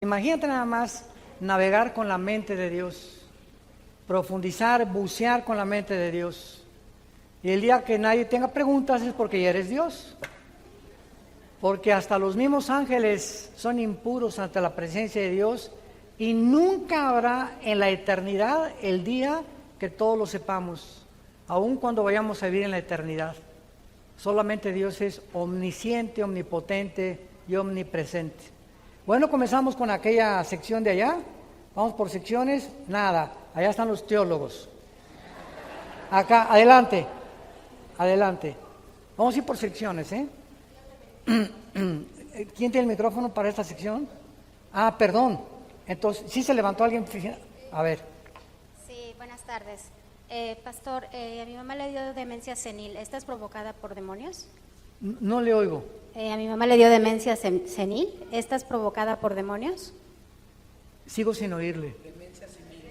Imagínate nada más navegar con la mente de Dios, profundizar, bucear con la mente de Dios. Y el día que nadie tenga preguntas es porque ya eres Dios. Porque hasta los mismos ángeles son impuros ante la presencia de Dios y nunca habrá en la eternidad el día que todos lo sepamos, aun cuando vayamos a vivir en la eternidad. Solamente Dios es omnisciente, omnipotente y omnipresente. Bueno, comenzamos con aquella sección de allá. Vamos por secciones. Nada, allá están los teólogos. Acá, adelante. Adelante. Vamos a ir por secciones, ¿eh? ¿Quién tiene el micrófono para esta sección? Ah, perdón. Entonces, ¿sí se levantó alguien? A ver. Sí, buenas tardes. Pastor, a mi mamá le dio demencia senil. ¿Esta es provocada por demonios? No le oigo. A mi mamá le dio demencia senil. ¿Esta es provocada por demonios? Sigo sin oírle. Demencia senil.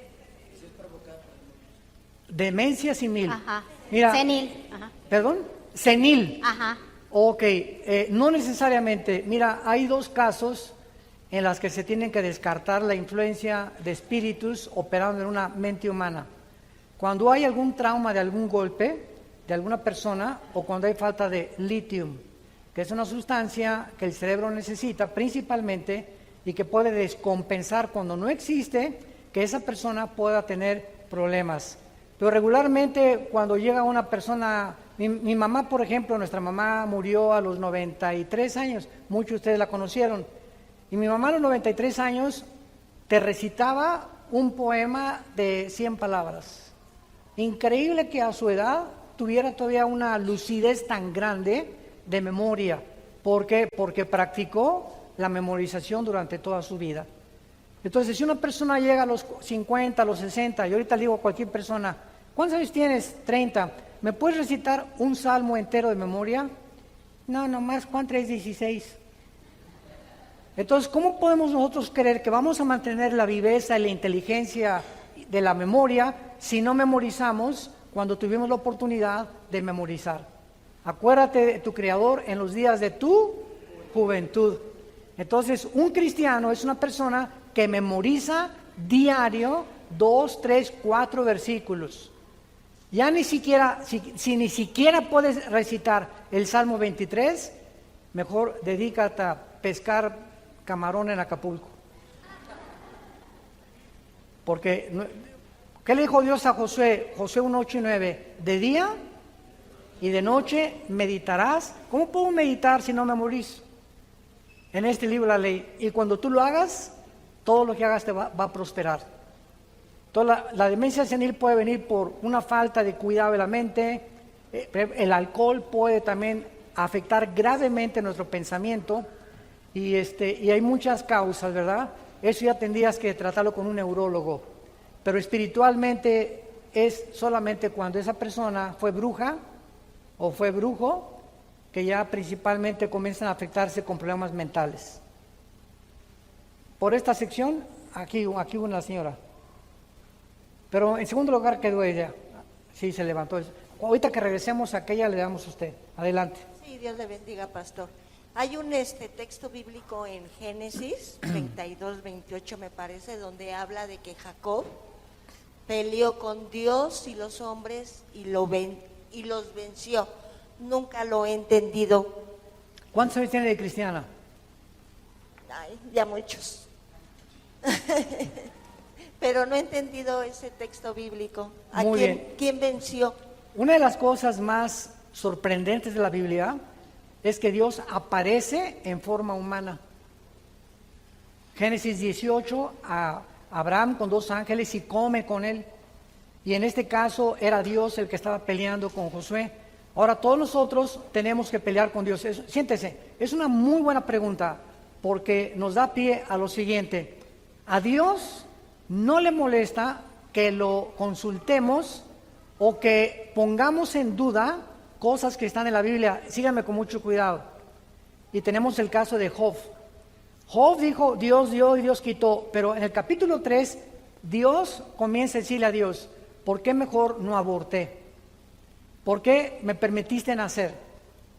¿Es provocada por demonios? Demencia senil. Ajá. Mira, senil. Ajá. ¿Perdón? Senil. Ajá. Ok, no necesariamente. Mira, hay dos casos en las que se tienen que descartar la influencia de espíritus operando en una mente humana. Cuando hay algún trauma de algún golpe de alguna persona o cuando hay falta de litio, que es una sustancia que el cerebro necesita principalmente y que puede descompensar cuando no existe, que esa persona pueda tener problemas. Pero regularmente cuando llega una persona, mi mamá por ejemplo, nuestra mamá murió a los 93 años, muchos de ustedes la conocieron, y mi mamá a los 93 años te recitaba un poema de 100 palabras. Increíble que a su edad tuviera todavía una lucidez tan grande de memoria. ¿Por qué? Porque practicó la memorización durante toda su vida. Entonces, si una persona llega a los 50, a los 60, y ahorita le digo a cualquier persona, ¿cuántos años tienes? 30. ¿Me puedes recitar un salmo entero de memoria? No, nomás Juan 3:16. Entonces, ¿cómo podemos nosotros creer que vamos a mantener la viveza y la inteligencia de la memoria si no memorizamos cuando tuvimos la oportunidad de memorizar? Acuérdate de tu Creador en los días de tu juventud. Entonces, un cristiano es una persona que memoriza diario 2, 3, 4 versículos. Ya ni siquiera, si ni siquiera puedes recitar el Salmo 23, mejor dedícate a pescar camarón en Acapulco. Porque, ¿qué le dijo Dios a Josué? Josué 1, 8 y 9, de día y de noche meditarás. ¿Cómo puedo meditar si no memorizo? En este libro la ley. Y cuando tú lo hagas, todo lo que hagas te va a prosperar. Toda la demencia senil puede venir por una falta de cuidado de la mente. El alcohol puede también afectar gravemente nuestro pensamiento. Y hay muchas causas, ¿verdad? Eso ya tendrías que tratarlo con un neurólogo. Pero espiritualmente es solamente cuando esa persona fue bruja o fue brujo, que ya principalmente comienzan a afectarse con problemas mentales. Por esta sección, aquí una señora. Pero en segundo lugar quedó ella. Sí, se levantó. Ahorita que regresemos a aquella le damos a usted. Adelante. Sí, Dios le bendiga, pastor. Hay un texto bíblico en Génesis 32, 28 me parece, donde habla de que Jacob peleó con Dios y los hombres y los venció. Nunca lo he entendido. ¿Cuántos años tiene de cristiana? Ay, ya muchos. Pero no he entendido ese texto bíblico. Muy bien. ¿Quién venció? Una de las cosas más sorprendentes de la Biblia es que Dios aparece en forma humana. Génesis 18, a Abraham con 2 ángeles y come con él. Y en este caso era Dios el que estaba peleando con Josué. Ahora todos nosotros tenemos que pelear con Dios. Siéntese, es una muy buena pregunta porque nos da pie a lo siguiente. A Dios no le molesta que lo consultemos o que pongamos en duda cosas que están en la Biblia. Síganme con mucho cuidado. Y tenemos el caso de Job. Job dijo, Dios dio y Dios quitó, pero en el capítulo 3, Dios comienza a decirle a Dios, ¿por qué mejor no aborté? ¿Por qué me permitiste nacer?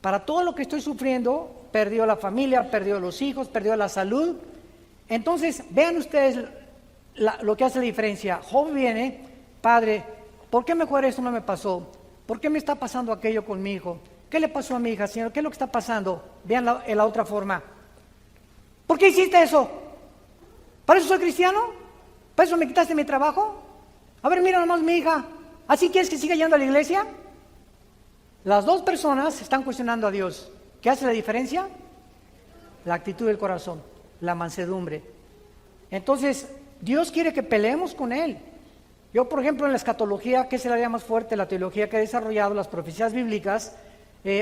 Para todo lo que estoy sufriendo, perdió la familia, perdió los hijos, perdió la salud, Entonces, vean ustedes lo que hace la diferencia. Job viene, padre, ¿por qué mejor esto no me pasó? ¿Por qué me está pasando aquello con mi hijo? ¿Qué le pasó a mi hija, Señor? ¿Qué es lo que está pasando? Vean en la otra forma. ¿Por qué hiciste eso? ¿Para eso soy cristiano? ¿Para eso me quitaste mi trabajo? A ver, mira nomás mi hija. ¿Así quieres que siga yendo a la iglesia? Las dos personas están cuestionando a Dios. ¿Qué hace la diferencia? La actitud del corazón, la mansedumbre. Entonces, Dios quiere que peleemos con Él. Yo, por ejemplo, en la escatología, que es el área más fuerte, la teología que he desarrollado, las profecías bíblicas,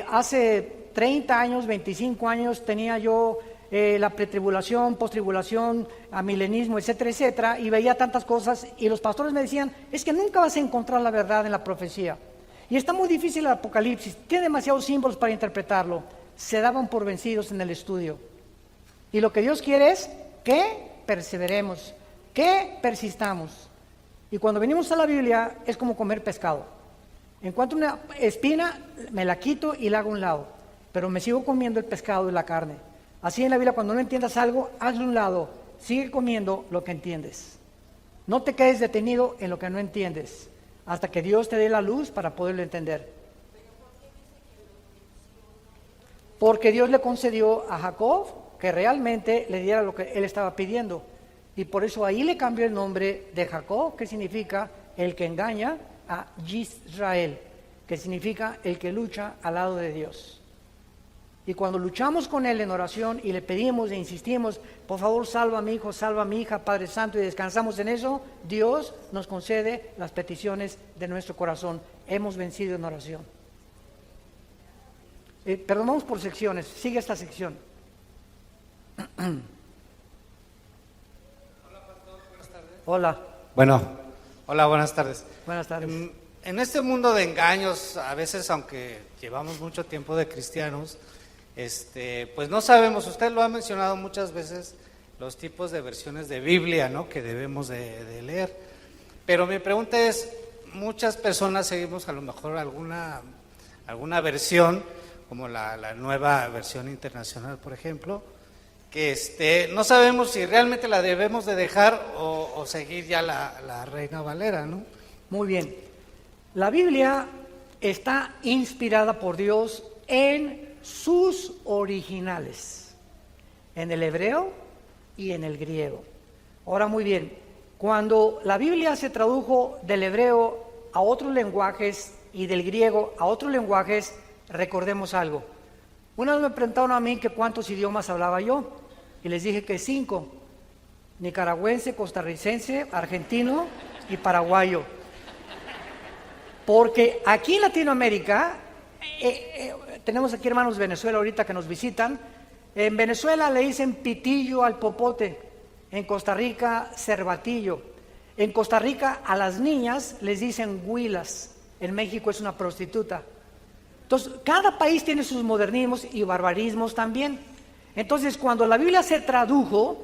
hace 30 años, 25 años, tenía yo la pretribulación, postribulación, amilenismo, etcétera, etcétera, y veía tantas cosas, y los pastores me decían, es que nunca vas a encontrar la verdad en la profecía. Y está muy difícil el Apocalipsis, tiene demasiados símbolos para interpretarlo. Se daban por vencidos en el estudio. Y lo que Dios quiere es que perseveremos, que persistamos. Y cuando venimos a la Biblia es como comer pescado. Encuentro una espina, me la quito y la hago a un lado, pero me sigo comiendo el pescado y la carne. Así en la Biblia, cuando no entiendas algo, hazlo a un lado, sigue comiendo lo que entiendes. No te quedes detenido en lo que no entiendes, hasta que Dios te dé la luz para poderlo entender. Porque Dios le concedió a Jacob que realmente le diera lo que él estaba pidiendo. Y por eso ahí le cambió el nombre de Jacob, que significa el que engaña, a Israel, que significa el que lucha al lado de Dios. Y cuando luchamos con Él en oración y le pedimos e insistimos, por favor salva a mi hijo, salva a mi hija, Padre Santo, y descansamos en eso, Dios nos concede las peticiones de nuestro corazón. Hemos vencido en oración. Perdón, vamos por secciones, sigue esta sección. Hola. Hola, buenas tardes. Buenas tardes. En este mundo de engaños, a veces, aunque llevamos mucho tiempo de cristianos, pues no sabemos, usted lo ha mencionado muchas veces, los tipos de versiones de Biblia, ¿no?, que debemos de leer. Pero mi pregunta es, muchas personas seguimos a lo mejor alguna versión, como la nueva versión internacional, por ejemplo, que no sabemos si realmente la debemos de dejar o seguir ya la Reina Valera, ¿no? Muy bien. La Biblia está inspirada por Dios en sus originales, en el hebreo y en el griego. Ahora, muy bien, cuando la Biblia se tradujo del hebreo a otros lenguajes y del griego a otros lenguajes, recordemos algo. Una vez me preguntaron a mí que cuántos idiomas hablaba yo, y les dije que 5, nicaragüense, costarricense, argentino y paraguayo. Porque aquí en Latinoamérica, tenemos aquí hermanos de Venezuela ahorita que nos visitan. En Venezuela le dicen pitillo al popote, en Costa Rica cervatillo, en Costa Rica a las niñas les dicen huilas, en México es una prostituta. Entonces, cada país tiene sus modernismos y barbarismos también. Entonces, cuando la Biblia se tradujo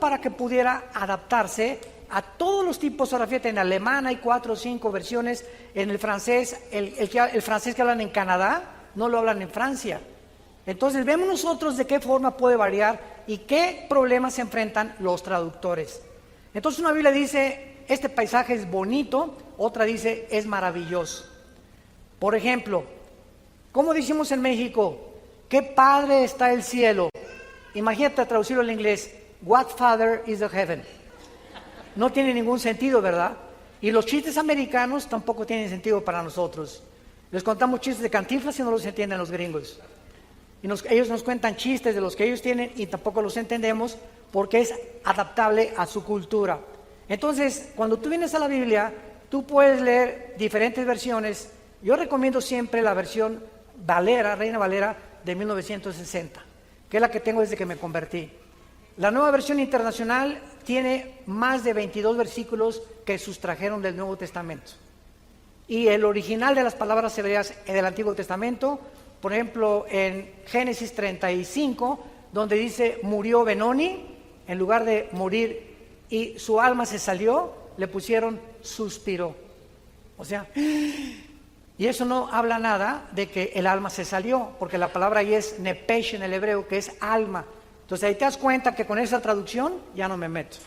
para que pudiera adaptarse a todos los tipos. Ahora fíjate, en alemán hay 4 o 5 versiones, en el francés, el francés que hablan en Canadá, no lo hablan en Francia. Entonces, vemos nosotros de qué forma puede variar y qué problemas se enfrentan los traductores. Entonces, una Biblia dice, este paisaje es bonito, otra dice, es maravilloso. Por ejemplo, ¿cómo decimos en México? ¡Qué padre está el cielo! Imagínate traducirlo en inglés, what father is the heaven? No tiene ningún sentido, ¿verdad? Y los chistes americanos tampoco tienen sentido para nosotros. Les contamos chistes de Cantinflas y no los entienden los gringos. Y ellos nos cuentan chistes de los que ellos tienen y tampoco los entendemos porque es adaptable a su cultura. Entonces, cuando tú vienes a la Biblia, tú puedes leer diferentes versiones. Yo recomiendo siempre la versión Valera, Reina Valera, de 1960, que es la que tengo desde que me convertí. La nueva versión internacional tiene más de 22 versículos que sustrajeron del Nuevo Testamento. Y el original de las palabras hebreas del Antiguo Testamento, por ejemplo, en Génesis 35, donde dice murió Benoni, en lugar de morir y su alma se salió, le pusieron suspiró. O sea, y eso no habla nada de que el alma se salió, porque la palabra ahí es nepesh en el hebreo, que es alma. Entonces ahí te das cuenta que con esa traducción ya no me meto.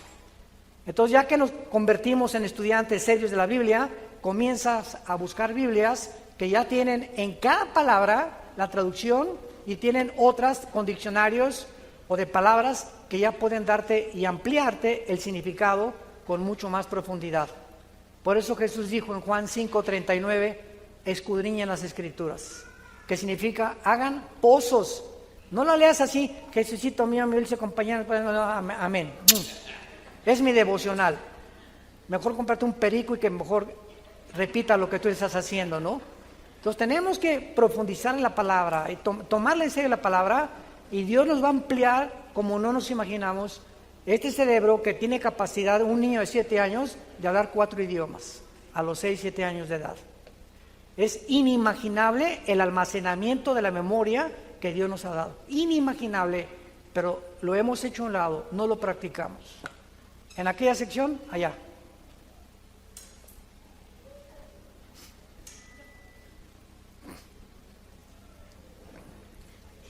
Entonces ya que nos convertimos en estudiantes serios de la Biblia, comienzas a buscar Biblias que ya tienen en cada palabra la traducción y tienen otras con diccionarios o de palabras que ya pueden darte y ampliarte el significado con mucho más profundidad. Por eso Jesús dijo en Juan 5:39, escudriñen las Escrituras, que significa hagan pozos. No lo leas así, Jesucito mío, mi dulce compañero, amén. Es mi devocional. Mejor cómprate un perico y que mejor repita lo que tú estás haciendo, ¿no? Entonces tenemos que profundizar en la palabra y tomarle en serio la palabra, y Dios nos va a ampliar como no nos imaginamos este cerebro que tiene capacidad un niño de 7 años de hablar 4 idiomas a los 6, 7 años de edad. Es inimaginable el almacenamiento de la memoria que Dios nos ha dado. Inimaginable, pero lo hemos hecho a un lado, no lo practicamos. En aquella sección, allá.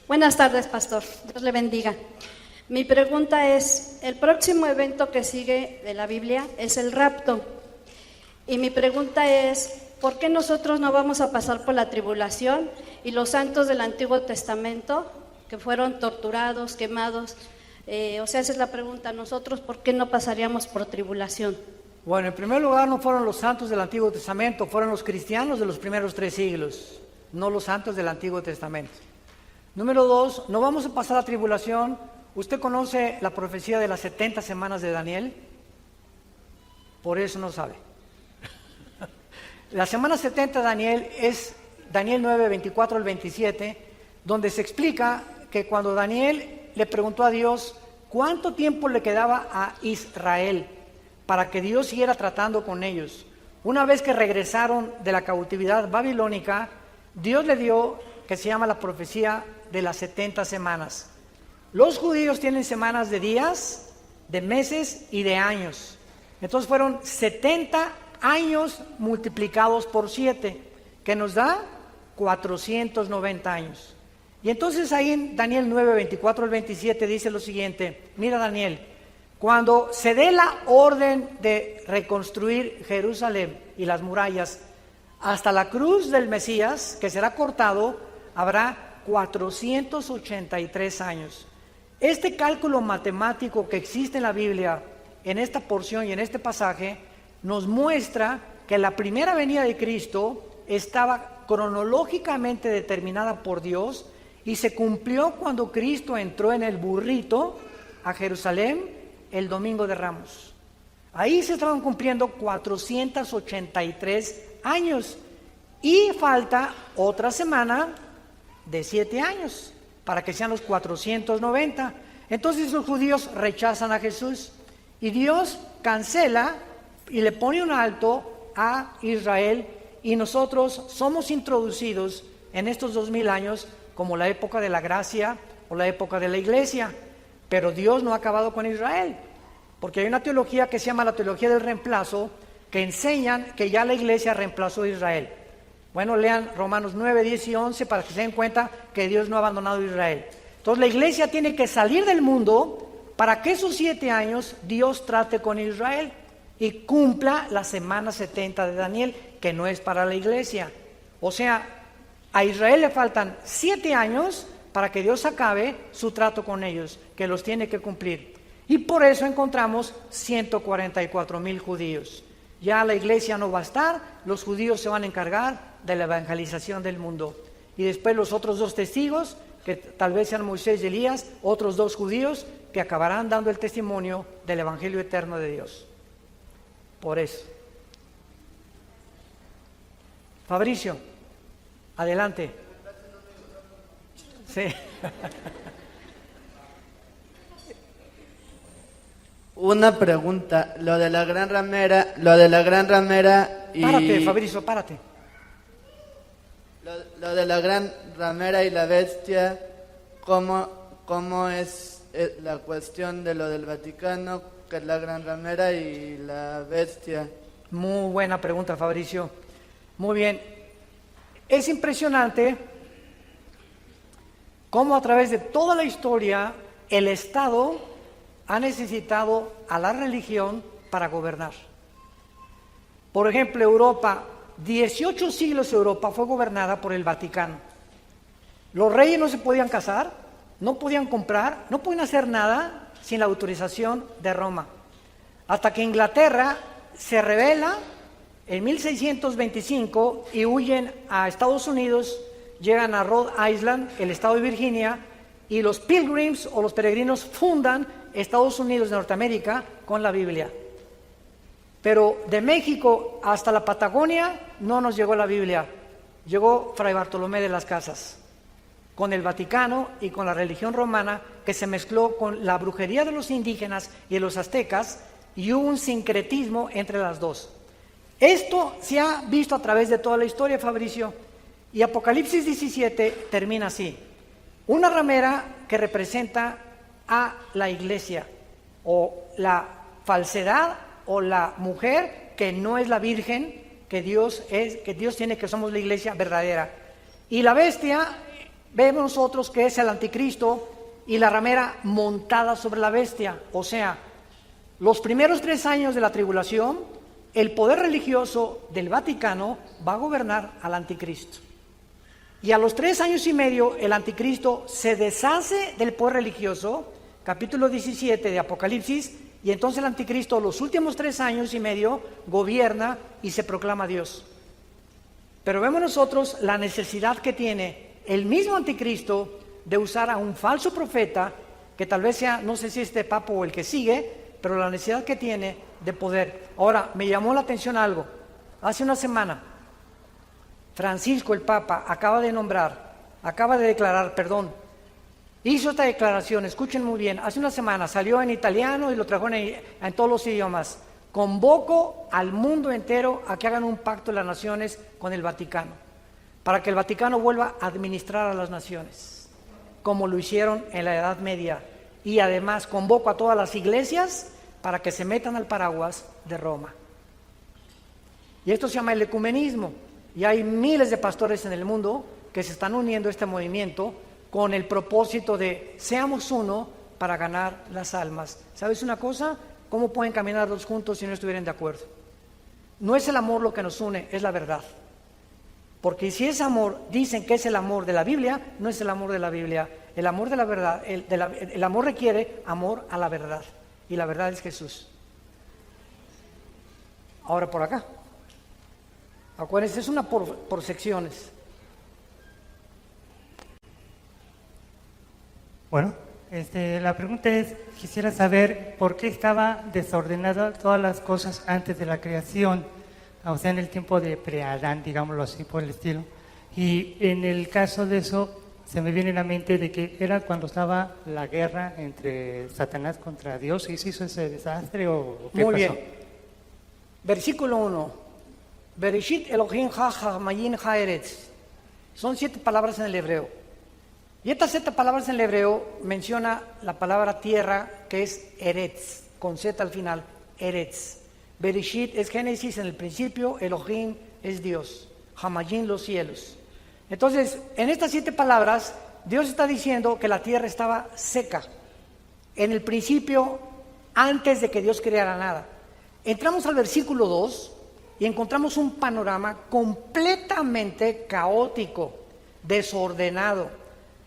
Buenas tardes, pastor. Dios le bendiga. Mi pregunta es, el próximo evento que sigue de la Biblia es el rapto. Y mi pregunta es, ¿por qué nosotros no vamos a pasar por la tribulación y los santos del Antiguo Testamento, que fueron torturados, quemados? Esa es la pregunta. ¿Nosotros por qué no pasaríamos por tribulación? Bueno, en primer lugar no fueron los santos del Antiguo Testamento, fueron los cristianos de los primeros 3 siglos, no los santos del Antiguo Testamento. Número 2, no vamos a pasar la tribulación. ¿Usted conoce la profecía de las 70 semanas de Daniel? Por eso no sabe. La semana 70 de Daniel es Daniel 9, 24 al 27, donde se explica que cuando Daniel le preguntó a Dios cuánto tiempo le quedaba a Israel para que Dios siguiera tratando con ellos. Una vez que regresaron de la cautividad babilónica, Dios le dio, que se llama la profecía de las 70 semanas. Los judíos tienen semanas de días, de meses y de años. Entonces fueron 70 años multiplicados por 7, que nos da 490 años. Y entonces ahí en Daniel 9, 24 al 27 dice lo siguiente, mira Daniel, cuando se dé la orden de reconstruir Jerusalén y las murallas hasta la cruz del Mesías, que será cortado, habrá 483 años. Este cálculo matemático que existe en la Biblia, en esta porción y en este pasaje, nos muestra que la primera venida de Cristo estaba cronológicamente determinada por Dios y se cumplió cuando Cristo entró en el burrito a Jerusalén el domingo de Ramos. Ahí se estaban cumpliendo 483 años y falta otra semana de 7 años para que sean los 490. Entonces los judíos rechazan a Jesús y Dios cancela y le pone un alto a Israel, y nosotros somos introducidos en estos 2000 años como la época de la gracia o la época de la iglesia. Pero Dios no ha acabado con Israel, porque hay una teología que se llama la teología del reemplazo, que enseñan que ya la iglesia reemplazó a Israel. Bueno, lean Romanos 9, 10 y 11 para que se den cuenta que Dios no ha abandonado a Israel. Entonces la iglesia tiene que salir del mundo para que esos 7 años Dios trate con Israel y cumpla la semana 70 de Daniel, que no es para la iglesia. O sea, a Israel le faltan 7 años para que Dios acabe su trato con ellos, que los tiene que cumplir. Y por eso encontramos 144,000 judíos. Ya la iglesia no va a estar, los judíos se van a encargar de la evangelización del mundo. Y después los otros 2 testigos, que tal vez sean Moisés y Elías, otros 2 judíos que acabarán dando el testimonio del evangelio eterno de Dios. Por eso. Fabricio, adelante. Sí. Una pregunta, lo de la gran ramera y... Párate, Fabricio, párate. Lo de la gran ramera y la bestia, ¿cómo es la cuestión de lo del Vaticano, que es la gran ramera y la bestia? Muy buena pregunta, Fabricio. Muy bien. Es impresionante cómo a través de toda la historia el Estado ha necesitado a la religión para gobernar. Por ejemplo, Europa, 18 siglos Europa fue gobernada por el Vaticano. Los reyes no se podían casar, no podían comprar, no podían hacer nada sin la autorización de Roma. Hasta que Inglaterra se rebela en 1625 y huyen a Estados Unidos, llegan a Rhode Island, el estado de Virginia, y los Pilgrims o los peregrinos fundan Estados Unidos de Norteamérica con la Biblia. Pero de México hasta la Patagonia no nos llegó la Biblia, llegó Fray Bartolomé de las Casas, con el Vaticano y con la religión romana, que se mezcló con la brujería de los indígenas y de los aztecas, y hubo un sincretismo entre las dos. Esto se ha visto a través de toda la historia, Fabricio, y Apocalipsis 17 termina así: una ramera que representa a la iglesia, o la falsedad, o la mujer que no es la virgen que Dios tiene, que somos la iglesia verdadera. Y la bestia, vemos nosotros que es el anticristo, y la ramera montada sobre la bestia. O sea, los primeros 3 años de la tribulación, el poder religioso del Vaticano va a gobernar al anticristo. Y a los 3 años y medio, el anticristo se deshace del poder religioso, capítulo 17 de Apocalipsis, y entonces el anticristo los últimos 3 años y medio gobierna y se proclama Dios. Pero vemos nosotros la necesidad que tiene el mismo anticristo de usar a un falso profeta, que tal vez sea, no sé si este papa o el que sigue, pero la necesidad que tiene de poder. Ahora, me llamó la atención algo. Hace una semana, Francisco el Papa acaba de declarar, hizo esta declaración, escuchen muy bien, hace una semana salió en italiano y lo trajo en todos los idiomas: convoco al mundo entero a que hagan un pacto de las naciones con el Vaticano, para que el Vaticano vuelva a administrar a las naciones, como lo hicieron en la Edad Media. Y además convoco a todas las iglesias para que se metan al paraguas de Roma. Y esto se llama el ecumenismo. Y hay miles de pastores en el mundo que se están uniendo a este movimiento con el propósito de seamos uno para ganar las almas. ¿Sabes una cosa? ¿Cómo pueden caminar los juntos si no estuvieran de acuerdo? No es el amor lo que nos une, es la verdad. Porque si es amor, dicen que es el amor de la Biblia, no es el amor de la Biblia. El amor de la verdad, el amor requiere amor a la verdad. Y la verdad es Jesús. Ahora por acá. Acuérdense, es una por secciones. Bueno, la pregunta es, quisiera saber por qué estaba desordenada todas las cosas antes de la creación, o sea, en el tiempo de pre-Adán, digámoslo así, por el estilo. Y en el caso de eso, se me viene a la mente de que era cuando estaba la guerra entre Satanás contra Dios, y se hizo ese desastre, o qué Muy pasó. bien. Versículo 1. Bereshit Elohim ha-mayin ha-eretz. Son 7 palabras en el hebreo. Y estas 7 palabras en el hebreo menciona la palabra tierra, que es eretz, con Z al final, eretz. Bereshit es Génesis, en el principio, Elohim es Dios, ha-mayin los cielos. Entonces, en estas 7 palabras, Dios está diciendo que la tierra estaba seca. En el principio, antes de que Dios creara nada. Entramos al versículo 2 y encontramos un panorama completamente caótico, desordenado.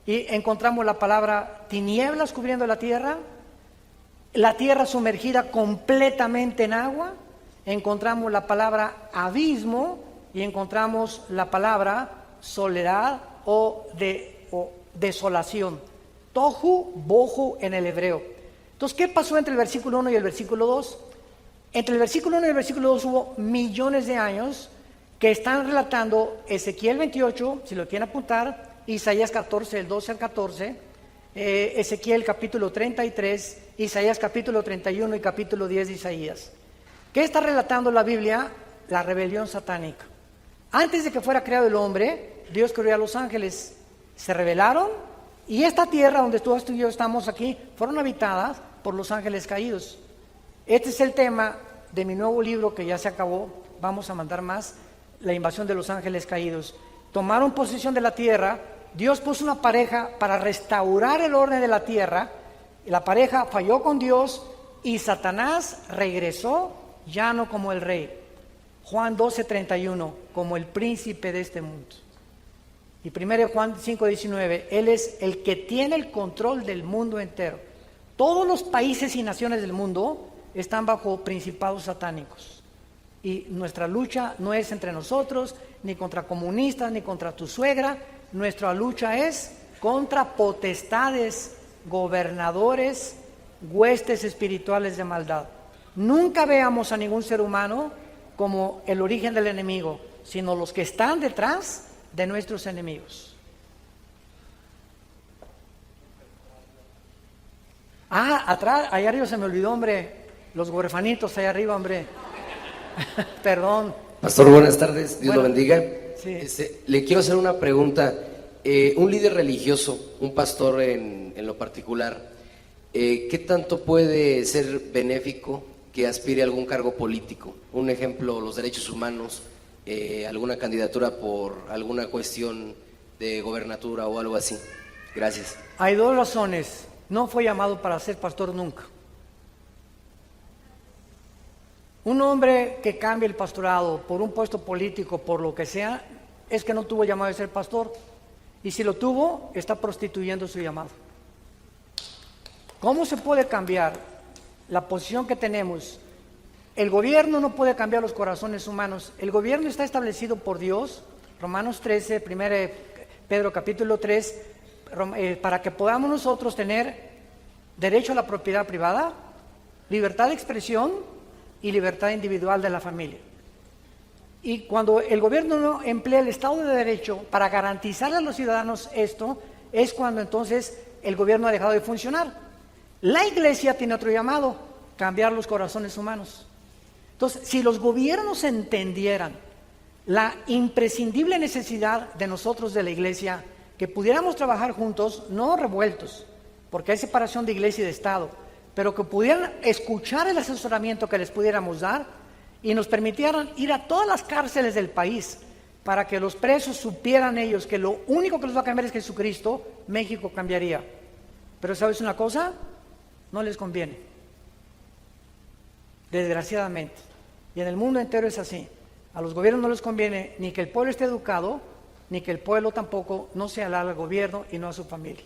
Y encontramos la palabra tinieblas cubriendo la tierra sumergida completamente en agua, encontramos la palabra abismo y encontramos la palabra soledad o desolación. Tohu, bohu en el hebreo. Entonces, ¿qué pasó entre el versículo 1 y el versículo 2? Entre el versículo 1 y el versículo 2 hubo millones de años que están relatando Ezequiel 28, si lo quieren apuntar, Isaías 14, del 12 al 14, Ezequiel capítulo 33, Isaías capítulo 31 y capítulo 10 de Isaías. ¿Qué está relatando la Biblia? La rebelión satánica. Antes de que fuera creado el hombre, Dios creó a los ángeles, se rebelaron, y esta tierra donde tú y yo estamos aquí fueron habitadas por los ángeles caídos. Este es el tema de mi nuevo libro que ya se acabó, vamos a mandar más, la invasión de los ángeles caídos. Tomaron posesión de la tierra, Dios puso una pareja para restaurar el orden de la tierra, La pareja falló con Dios y Satanás regresó ya no como el rey. Juan 12:31, como el príncipe de este mundo. Y 1 Juan 5:19, Él es el que tiene el control del mundo entero. Todos los países y naciones del mundo están bajo principados satánicos. Y nuestra lucha no es entre nosotros, ni contra comunistas, ni contra tu suegra. Nuestra lucha es contra potestades, gobernadores, huestes espirituales de maldad. Nunca veamos a ningún ser humano como el origen del enemigo, sino los que están detrás de nuestros enemigos. Atrás, allá arriba se me olvidó, hombre, los huerfanitos allá arriba, hombre. Perdón. Pastor, buenas tardes, Dios lo bendiga. Sí. Le quiero hacer una pregunta. Un líder religioso, un pastor en lo particular, ¿qué tanto puede ser benéfico que aspire a algún cargo político? Un ejemplo, los derechos humanos, alguna candidatura por alguna cuestión de gobernatura o algo así. Gracias. Hay dos razones. No fue llamado para ser pastor nunca. Un hombre que cambie el pastorado por un puesto político, por lo que sea, es que no tuvo llamado de ser pastor. Y si lo tuvo, está prostituyendo su llamado. ¿Cómo se puede cambiar la posición que tenemos? El gobierno no puede cambiar los corazones humanos. El gobierno está establecido por Dios, Romanos 13, 1 Pedro capítulo 3, para que podamos nosotros tener derecho a la propiedad privada, libertad de expresión y libertad individual de la familia. Y cuando el gobierno no emplea el Estado de Derecho para garantizar a los ciudadanos esto, es cuando entonces el gobierno ha dejado de funcionar. La iglesia tiene otro llamado, cambiar los corazones humanos. Entonces, si los gobiernos entendieran la imprescindible necesidad de nosotros de la iglesia, que pudiéramos trabajar juntos, no revueltos, porque hay separación de iglesia y de Estado, pero que pudieran escuchar el asesoramiento que les pudiéramos dar y nos permitieran ir a todas las cárceles del país para que los presos supieran ellos que lo único que los va a cambiar es Jesucristo, México cambiaría. Pero ¿sabes una cosa? No les conviene, desgraciadamente. Y en el mundo entero es así. A los gobiernos no les conviene ni que el pueblo esté educado, ni que el pueblo tampoco no se alabe al gobierno y no a su familia.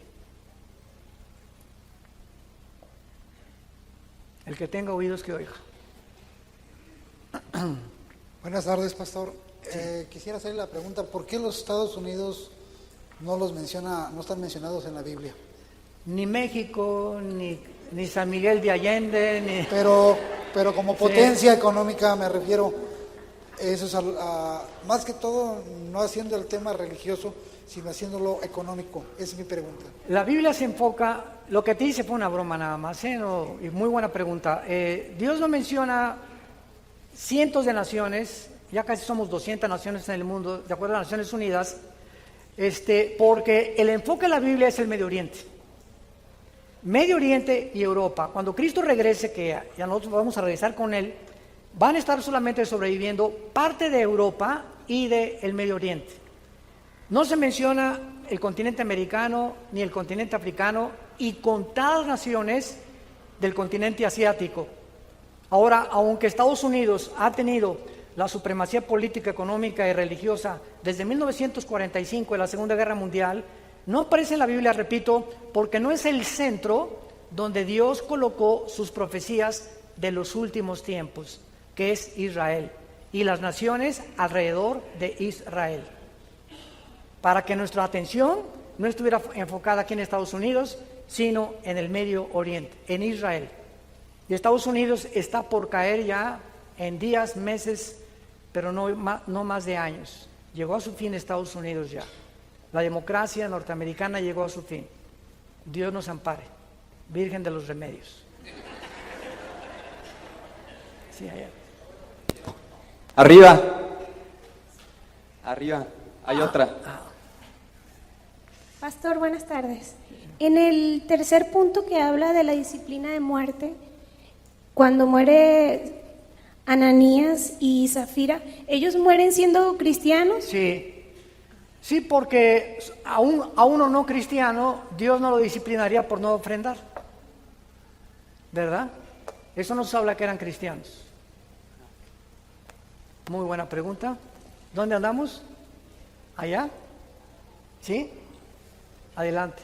El que tenga oídos que oiga. Buenas tardes, pastor. Quisiera hacerle la pregunta, ¿por qué los Estados Unidos no están mencionados en la Biblia? Ni México, ni San Miguel de Allende, ni... Pero como potencia económica me refiero, eso es más que todo no haciendo el tema religioso, sino haciéndolo económico. Esa es mi pregunta. La Biblia se enfoca, lo que te dice fue una broma nada más, ¿no? Y muy buena pregunta. Dios no menciona cientos de naciones, ya casi somos 200 naciones en el mundo, de acuerdo a las Naciones Unidas, porque el enfoque de la Biblia es el Medio Oriente. Medio Oriente y Europa. Cuando Cristo regrese, que ya nosotros vamos a regresar con Él, van a estar solamente sobreviviendo parte de Europa y del Medio Oriente. No se menciona el continente americano ni el continente africano y contadas naciones del continente asiático. Ahora, aunque Estados Unidos ha tenido la supremacía política, económica y religiosa desde 1945, en la Segunda Guerra Mundial, no aparece en la Biblia, repito, porque no es el centro donde Dios colocó sus profecías de los últimos tiempos, que es Israel, y las naciones alrededor de Israel. Para que nuestra atención no estuviera enfocada aquí en Estados Unidos, sino en el Medio Oriente, en Israel. Y Estados Unidos está por caer ya en días, meses, pero no más de años. Llegó a su fin Estados Unidos ya. La democracia norteamericana llegó a su fin. Dios nos ampare. Virgen de los Remedios. Sí, allá. Arriba. Hay otra. Pastor, buenas tardes. En el tercer punto que habla de la disciplina de muerte, cuando muere Ananías y Zafira, ¿ellos mueren siendo cristianos? Sí, porque a uno no cristiano, Dios no lo disciplinaría por no ofrendar. ¿verdad? Eso nos habla que eran cristianos. Muy buena pregunta. ¿Dónde andamos? ¿Allá? ¿Sí? Adelante.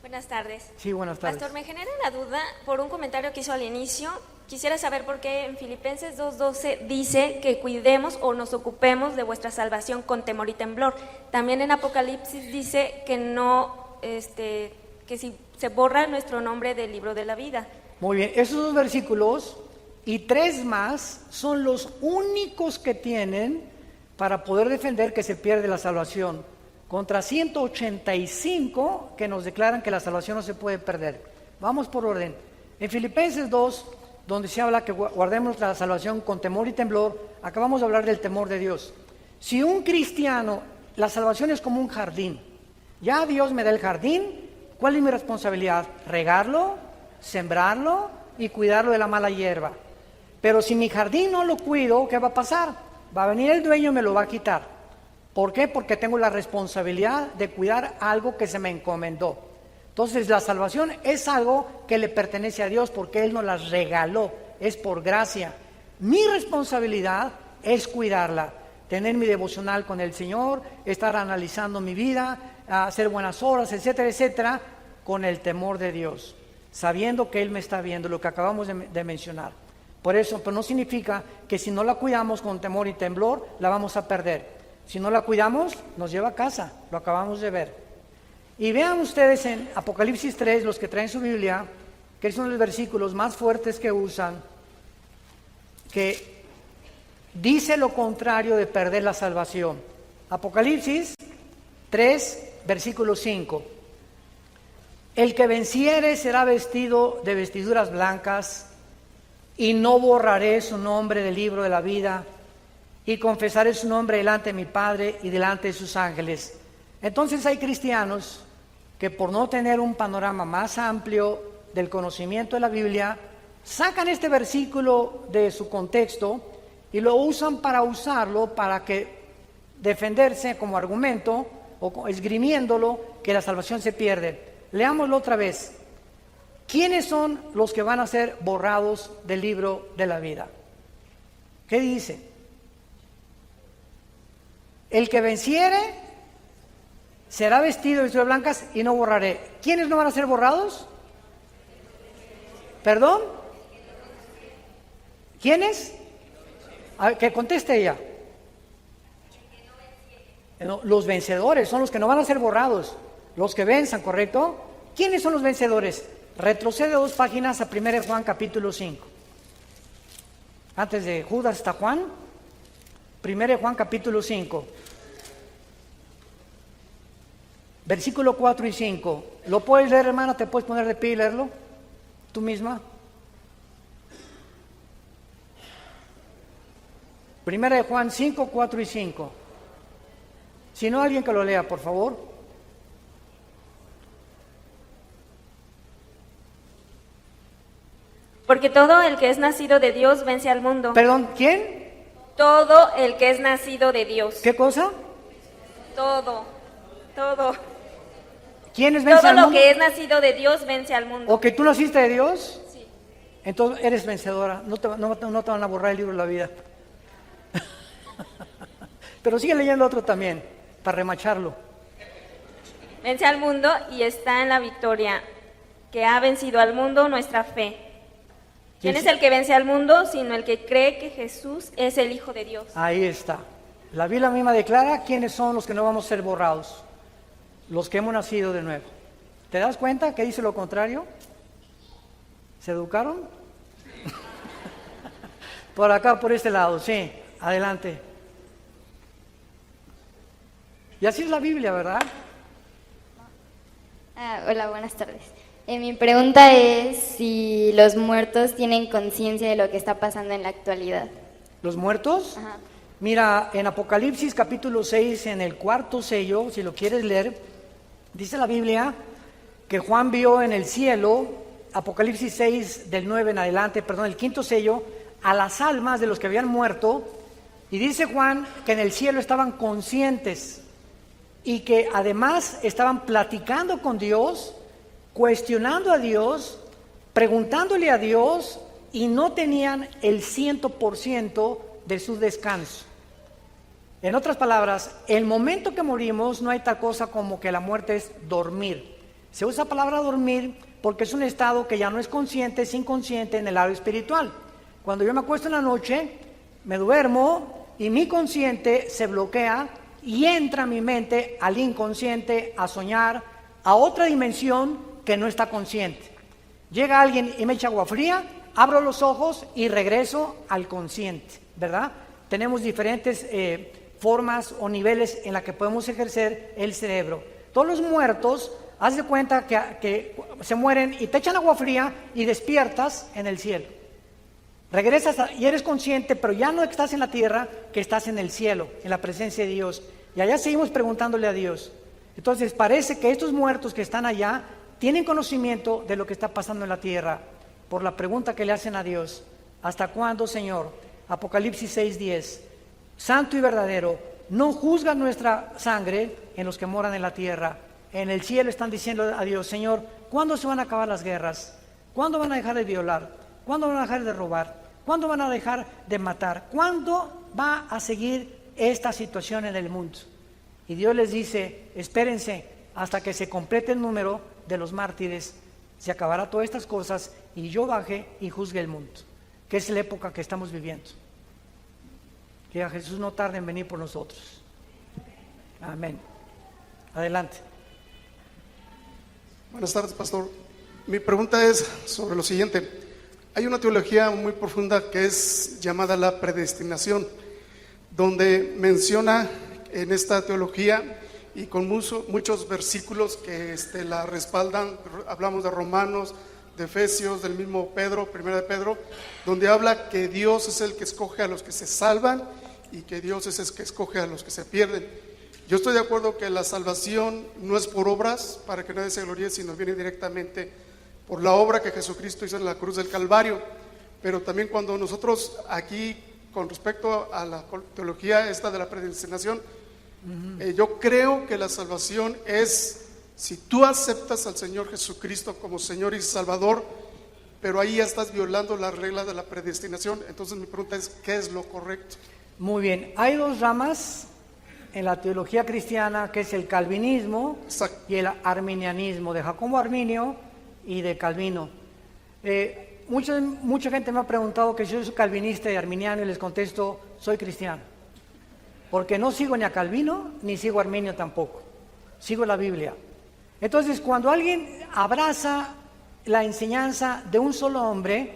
Buenas tardes. Sí, buenas tardes. Pastor, me genera la duda por un comentario que hizo al inicio. Quisiera saber por qué en Filipenses 2:12 dice que cuidemos o nos ocupemos de vuestra salvación con temor y temblor. También en Apocalipsis dice que no, que si se borra nuestro nombre del libro de la vida. Muy bien, esos dos versículos y 3 más son los únicos que tienen para poder defender que se pierde la salvación, contra 185 que nos declaran que la salvación no se puede perder. Vamos por orden. En Filipenses 2, donde se habla que guardemos la salvación con temor y temblor, acabamos de hablar del temor de Dios. Si un cristiano, la salvación es como un jardín, ya Dios me da el jardín, ¿cuál es mi responsabilidad? Regarlo, sembrarlo y cuidarlo de la mala hierba. Pero si mi jardín no lo cuido, ¿qué va a pasar? Va a venir el dueño y me lo va a quitar. ¿Por qué? Porque tengo la responsabilidad de cuidar algo que se me encomendó. Entonces la salvación es algo que le pertenece a Dios porque Él nos la regaló, es por gracia. Mi responsabilidad es cuidarla, tener mi devocional con el Señor, estar analizando mi vida, hacer buenas obras, etcétera, etcétera, con el temor de Dios, sabiendo que Él me está viendo, lo que acabamos de mencionar. Por eso, pero no significa que si no la cuidamos con temor y temblor, la vamos a perder. Si no la cuidamos, nos lleva a casa, lo acabamos de ver. Y vean ustedes en Apocalipsis 3, los que traen su Biblia, que son los versículos más fuertes que usan, que dice lo contrario de perder la salvación. Apocalipsis 3, versículo 5. El que venciere será vestido de vestiduras blancas, y no borraré su nombre del libro de la vida, y confesaré su nombre delante de mi Padre y delante de sus ángeles. Entonces hay cristianos que por no tener un panorama más amplio del conocimiento de la Biblia, sacan este versículo de su contexto y lo usan para usarlo para que defenderse como argumento o esgrimiéndolo que la salvación se pierde. Leámoslo otra vez. ¿Quiénes son los que van a ser borrados del libro de la vida? ¿Qué dice? El que venciere será vestido de vestiduras blancas y no borraré. ¿Quiénes no van a ser borrados? ¿Perdón? ¿Quiénes? A ver, que conteste ella. No, los vencedores son los que no van a ser borrados, los que venzan, ¿correcto? ¿Quiénes son los vencedores? Retrocede 2 páginas a 1 Juan capítulo 5. Antes de Judas está Juan. 1 Juan capítulo 5. Versículo 4 y 5. ¿Lo puedes leer, hermana? ¿Te puedes poner de pie y leerlo? ¿Tú misma? 1 Juan 5, 4 y 5. Si no, alguien que lo lea, por favor. Porque todo el que es nacido de Dios vence al mundo. Perdón, ¿quién? Todo el que es nacido de Dios. ¿Qué cosa? Todo. ¿Quiénes vencen Todo al lo mundo? que es nacido de Dios vence al mundo. ¿O que tú naciste de Dios? Sí. Entonces eres vencedora, no te van a borrar el libro de la vida. Pero sigue leyendo otro también, para remacharlo. Vence al mundo y está en la victoria, que ha vencido al mundo nuestra fe. ¿Quién es el que vence al mundo? Sino el que cree que Jesús es el Hijo de Dios. Ahí está. La Biblia misma declara quiénes son los que no vamos a ser borrados. Los que hemos nacido de nuevo. ¿Te das cuenta que dice lo contrario? ¿Se educaron? Por acá, por este lado, sí. Adelante. Y así es la Biblia, ¿verdad? Hola, buenas tardes. Mi pregunta es si los muertos tienen conciencia de lo que está pasando en la actualidad. ¿Los muertos? Ajá. Mira, en Apocalipsis capítulo 6, en el 4 sello, si lo quieres leer, dice la Biblia que Juan vio en el cielo, Apocalipsis 6 del 9 en adelante, perdón, el 5º sello, a las almas de los que habían muerto, y dice Juan que en el cielo estaban conscientes y que además estaban platicando con Dios, cuestionando a Dios preguntándole a Dios y no tenían el 100% de su descanso. En otras palabras, el momento que morimos no hay tal cosa como que la muerte es dormir. Se usa la palabra dormir porque es un estado que ya no es consciente, es inconsciente en el lado espiritual. Cuando yo me acuesto en la noche, me duermo y mi consciente se bloquea y entra mi mente al inconsciente a soñar a otra dimensión que no está consciente. Llega alguien y me echa agua fría, abro los ojos y regreso al consciente, ¿verdad? Tenemos diferentes formas o niveles en la que podemos ejercer el cerebro. Todos los muertos, haz de cuenta que se mueren y te echan agua fría y despiertas en el cielo. Regresas y eres consciente, pero ya no estás en la tierra, que estás en el cielo, en la presencia de Dios. Y allá seguimos preguntándole a Dios. Entonces parece que estos muertos que están allá tienen conocimiento de lo que está pasando en la tierra por la pregunta que le hacen a Dios. ¿Hasta cuándo, Señor? Apocalipsis 6:10. Santo y verdadero, no juzga nuestra sangre en los que moran en la tierra. En el cielo están diciendo a Dios, Señor, ¿cuándo se van a acabar las guerras? ¿Cuándo van a dejar de violar? ¿Cuándo van a dejar de robar? ¿Cuándo van a dejar de matar? ¿Cuándo va a seguir esta situación en el mundo? Y Dios les dice, espérense hasta que se complete el número de los mártires, se acabará todas estas cosas y yo baje y juzgue el mundo, que es la época que estamos viviendo. Que a Jesús no tarde en venir por nosotros. Amén. Adelante. Buenas tardes, pastor. Mi pregunta es sobre lo siguiente. Hay una teología muy profunda que es llamada la predestinación, donde menciona en esta teología y con muchos versículos que la respaldan. Hablamos de Romanos, de Efesios, del mismo Pedro, Primera de Pedro, donde habla que Dios es el que escoge a los que se salvan y que Dios es el que escoge a los que se pierden. Yo estoy de acuerdo que la salvación no es por obras, para que nadie se gloríe, sino viene directamente por la obra que Jesucristo hizo en la cruz del Calvario. Pero también cuando nosotros aquí, con respecto a la teología esta de la predestinación, yo creo que la salvación es si tú aceptas al Señor Jesucristo como Señor y Salvador, pero ahí ya estás violando la regla de la predestinación. Entonces mi pregunta es, ¿qué es lo correcto? Muy bien, hay dos ramas en la teología cristiana, que es el calvinismo y el arminianismo, de Jacobo Arminio y de Calvino. Mucha gente me ha preguntado que si yo soy calvinista y arminiano, y les contesto, soy cristiano, porque no sigo ni a Calvino ni sigo a Arminio tampoco, sigo la Biblia. Entonces, cuando alguien abraza la enseñanza de un solo hombre,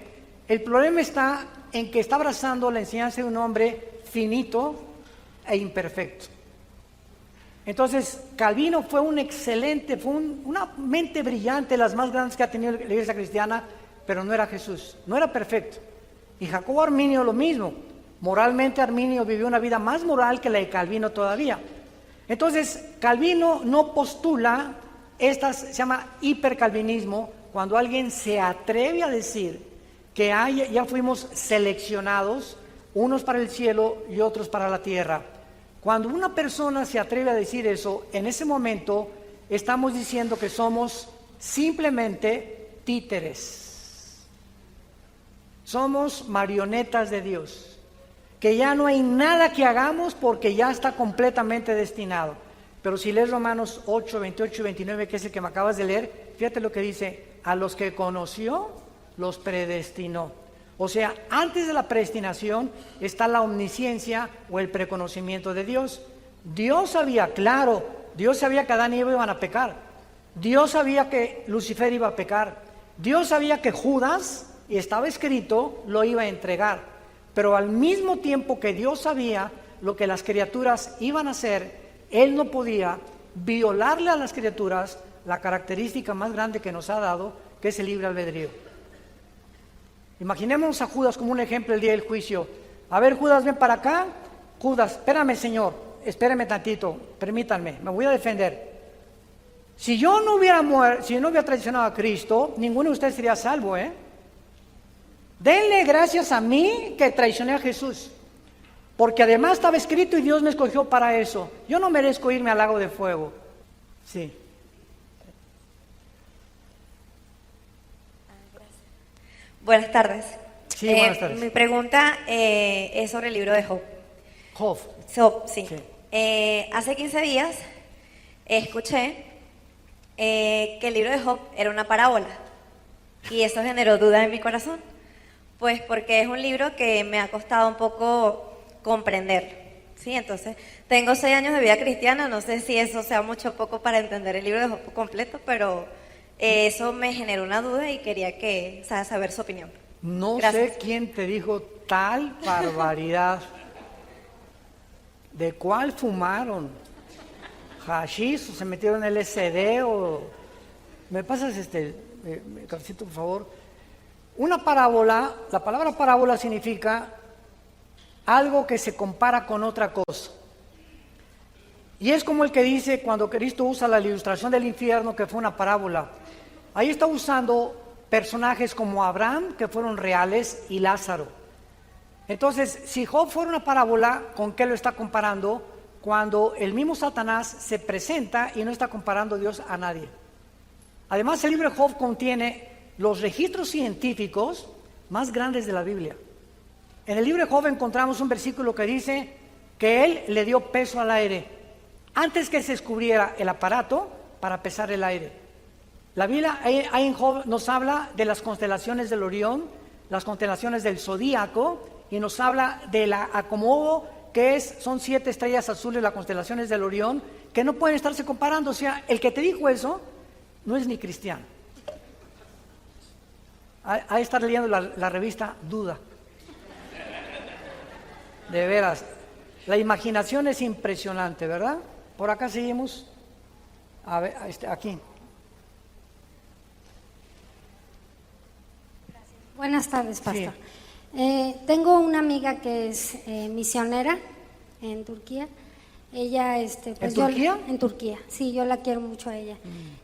el problema está en que está abrazando la enseñanza de un hombre finito e imperfecto. Entonces, Calvino fue un excelente, una mente brillante, las más grandes que ha tenido la iglesia cristiana, pero no era Jesús, no era perfecto. Y Jacobo Arminio lo mismo. Moralmente Arminio vivió una vida más moral que la de Calvino todavía. Entonces, Calvino no postula, se llama hipercalvinismo, cuando alguien se atreve a decir que ya fuimos seleccionados, unos para el cielo y otros para la tierra. Cuando una persona se atreve a decir eso, en ese momento estamos diciendo que somos simplemente títeres. Somos marionetas de Dios, que ya no hay nada que hagamos porque ya está completamente destinado. Pero si lees Romanos 8, 28 y 29, que es el que me acabas de leer, fíjate lo que dice, a los que conoció, los predestinó. O sea, antes de la predestinación está la omnisciencia o el preconocimiento de Dios. Dios sabía, claro, Dios sabía que Adán y Eva iban a pecar. Dios sabía que Lucifer iba a pecar. Dios sabía que Judas, y estaba escrito, lo iba a entregar. Pero al mismo tiempo que Dios sabía lo que las criaturas iban a hacer, Él no podía violarle a las criaturas la característica más grande que nos ha dado, que es el libre albedrío. Imaginemos a Judas como un ejemplo el día del juicio. A ver, Judas, ven para acá. Judas, espérame, Señor, espérame tantito, permítanme, me voy a defender. Si yo no hubiera muerto, si yo no hubiera traicionado a Cristo, ninguno de ustedes sería salvo, Denle gracias a mí que traicioné a Jesús, porque además estaba escrito y Dios me escogió para eso. Yo no merezco irme al lago de fuego. Sí. Buenas tardes. Sí, buenas tardes. Mi pregunta es sobre el libro de Job. Job. Job, sí. Sí. Hace 15 días escuché que el libro de Job era una parábola y eso generó dudas en mi corazón, pues porque es un libro que me ha costado un poco comprender, ¿sí? Entonces, tengo 6 años de vida cristiana, no sé si eso sea mucho o poco para entender el libro de Job completo, pero eso me generó una duda y quería saber su opinión. No Gracias. sé quién te dijo tal barbaridad. ¿De cuál fumaron? ¿Hashish o se metieron LSD o...? ¿Me pasas cafecito, por favor? Una parábola, la palabra parábola significa algo que se compara con otra cosa. Y es como el que dice cuando Cristo usa la ilustración del infierno, que fue una parábola. Ahí está usando personajes como Abraham, que fueron reales, y Lázaro. Entonces, si Job fuera una parábola, ¿con qué lo está comparando? Cuando el mismo Satanás se presenta y no está comparando Dios a nadie. Además, el libro de Job contiene los registros científicos más grandes de la Biblia. En el libro de Job encontramos un versículo que dice que él le dio peso al aire antes que se descubriera el aparato para pesar el aire. La Biblia ahí en Job nos habla de las constelaciones del Orión, las constelaciones del Zodíaco, y nos habla de la acomodo que son 7 estrellas azules, las constelaciones del Orión, que no pueden estarse comparando. O sea, el que te dijo eso no es ni cristiano. Ha de estar leyendo la revista Duda. De veras, la imaginación es impresionante, ¿verdad? Por acá seguimos. A ver, aquí. Buenas tardes, pastor. Sí. Tengo una amiga que es misionera en Turquía. Ella, pues ¿En Turquía? En Turquía, sí, yo la quiero mucho a ella.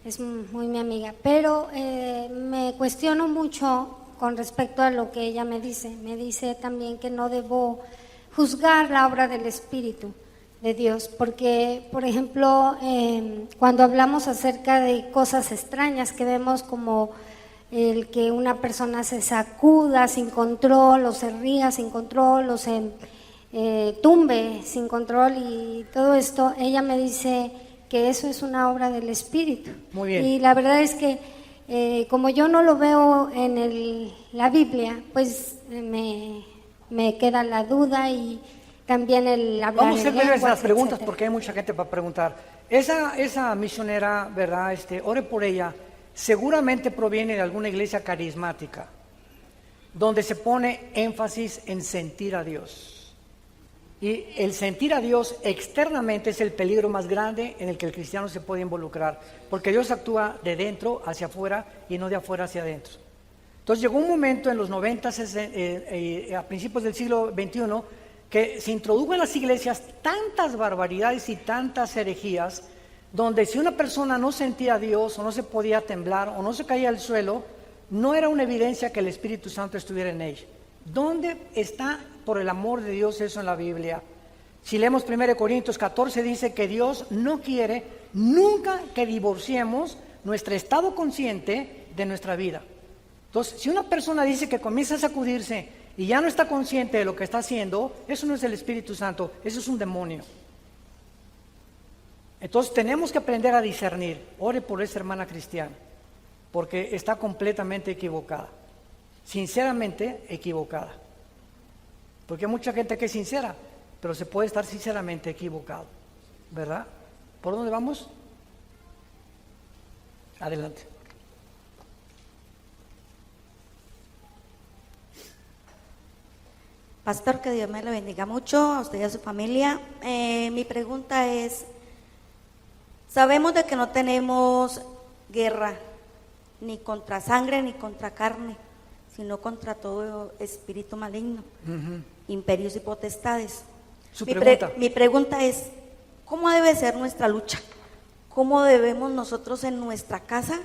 Es muy mi amiga. Pero me cuestiono mucho con respecto a lo que ella me dice. Me dice también que no debo juzgar la obra del Espíritu de Dios, porque, por ejemplo, cuando hablamos acerca de cosas extrañas que vemos como el que una persona se sacuda sin control o se ría sin control o se tumbe sin control y todo esto, ella me dice que eso es una obra del Espíritu. Muy bien. Y la verdad es que como yo no lo veo en la Biblia, pues me queda la duda y también el hablar. Vamos a hacer breves las preguntas, etcétera. porque hay mucha gente para preguntar. Esa misionera, ¿verdad? Ore por ella. Seguramente proviene de alguna iglesia carismática, donde se pone énfasis en sentir a Dios. Y el sentir a Dios externamente es el peligro más grande en el que el cristiano se puede involucrar, porque Dios actúa de dentro hacia afuera y no de afuera hacia adentro. Entonces llegó un momento en los 90, a principios del siglo XXI, que se introdujo en las iglesias tantas barbaridades y tantas herejías, donde si una persona no sentía a Dios o no se podía temblar o no se caía al suelo, no era una evidencia que el Espíritu Santo estuviera en ella. ¿Dónde está, por el amor de Dios, eso en la Biblia? Si leemos 1 Corintios 14, dice que Dios no quiere nunca que divorciemos nuestro estado consciente de nuestra vida. Entonces, si una persona dice que comienza a sacudirse y ya no está consciente de lo que está haciendo, eso no es el Espíritu Santo, eso es un demonio. Entonces tenemos que aprender a discernir. Ore por esa hermana cristiana, porque está completamente equivocada, sinceramente equivocada. Porque hay mucha gente que es sincera, pero se puede estar sinceramente equivocado, ¿verdad? ¿Por dónde vamos? Adelante. Pastor, que Dios me lo bendiga mucho, a usted y a su familia. Mi pregunta es, sabemos de que no tenemos guerra, ni contra sangre, ni contra carne, sino contra todo espíritu maligno, imperios y potestades. Mi pregunta es, ¿cómo debe ser nuestra lucha? ¿Cómo debemos nosotros en nuestra casa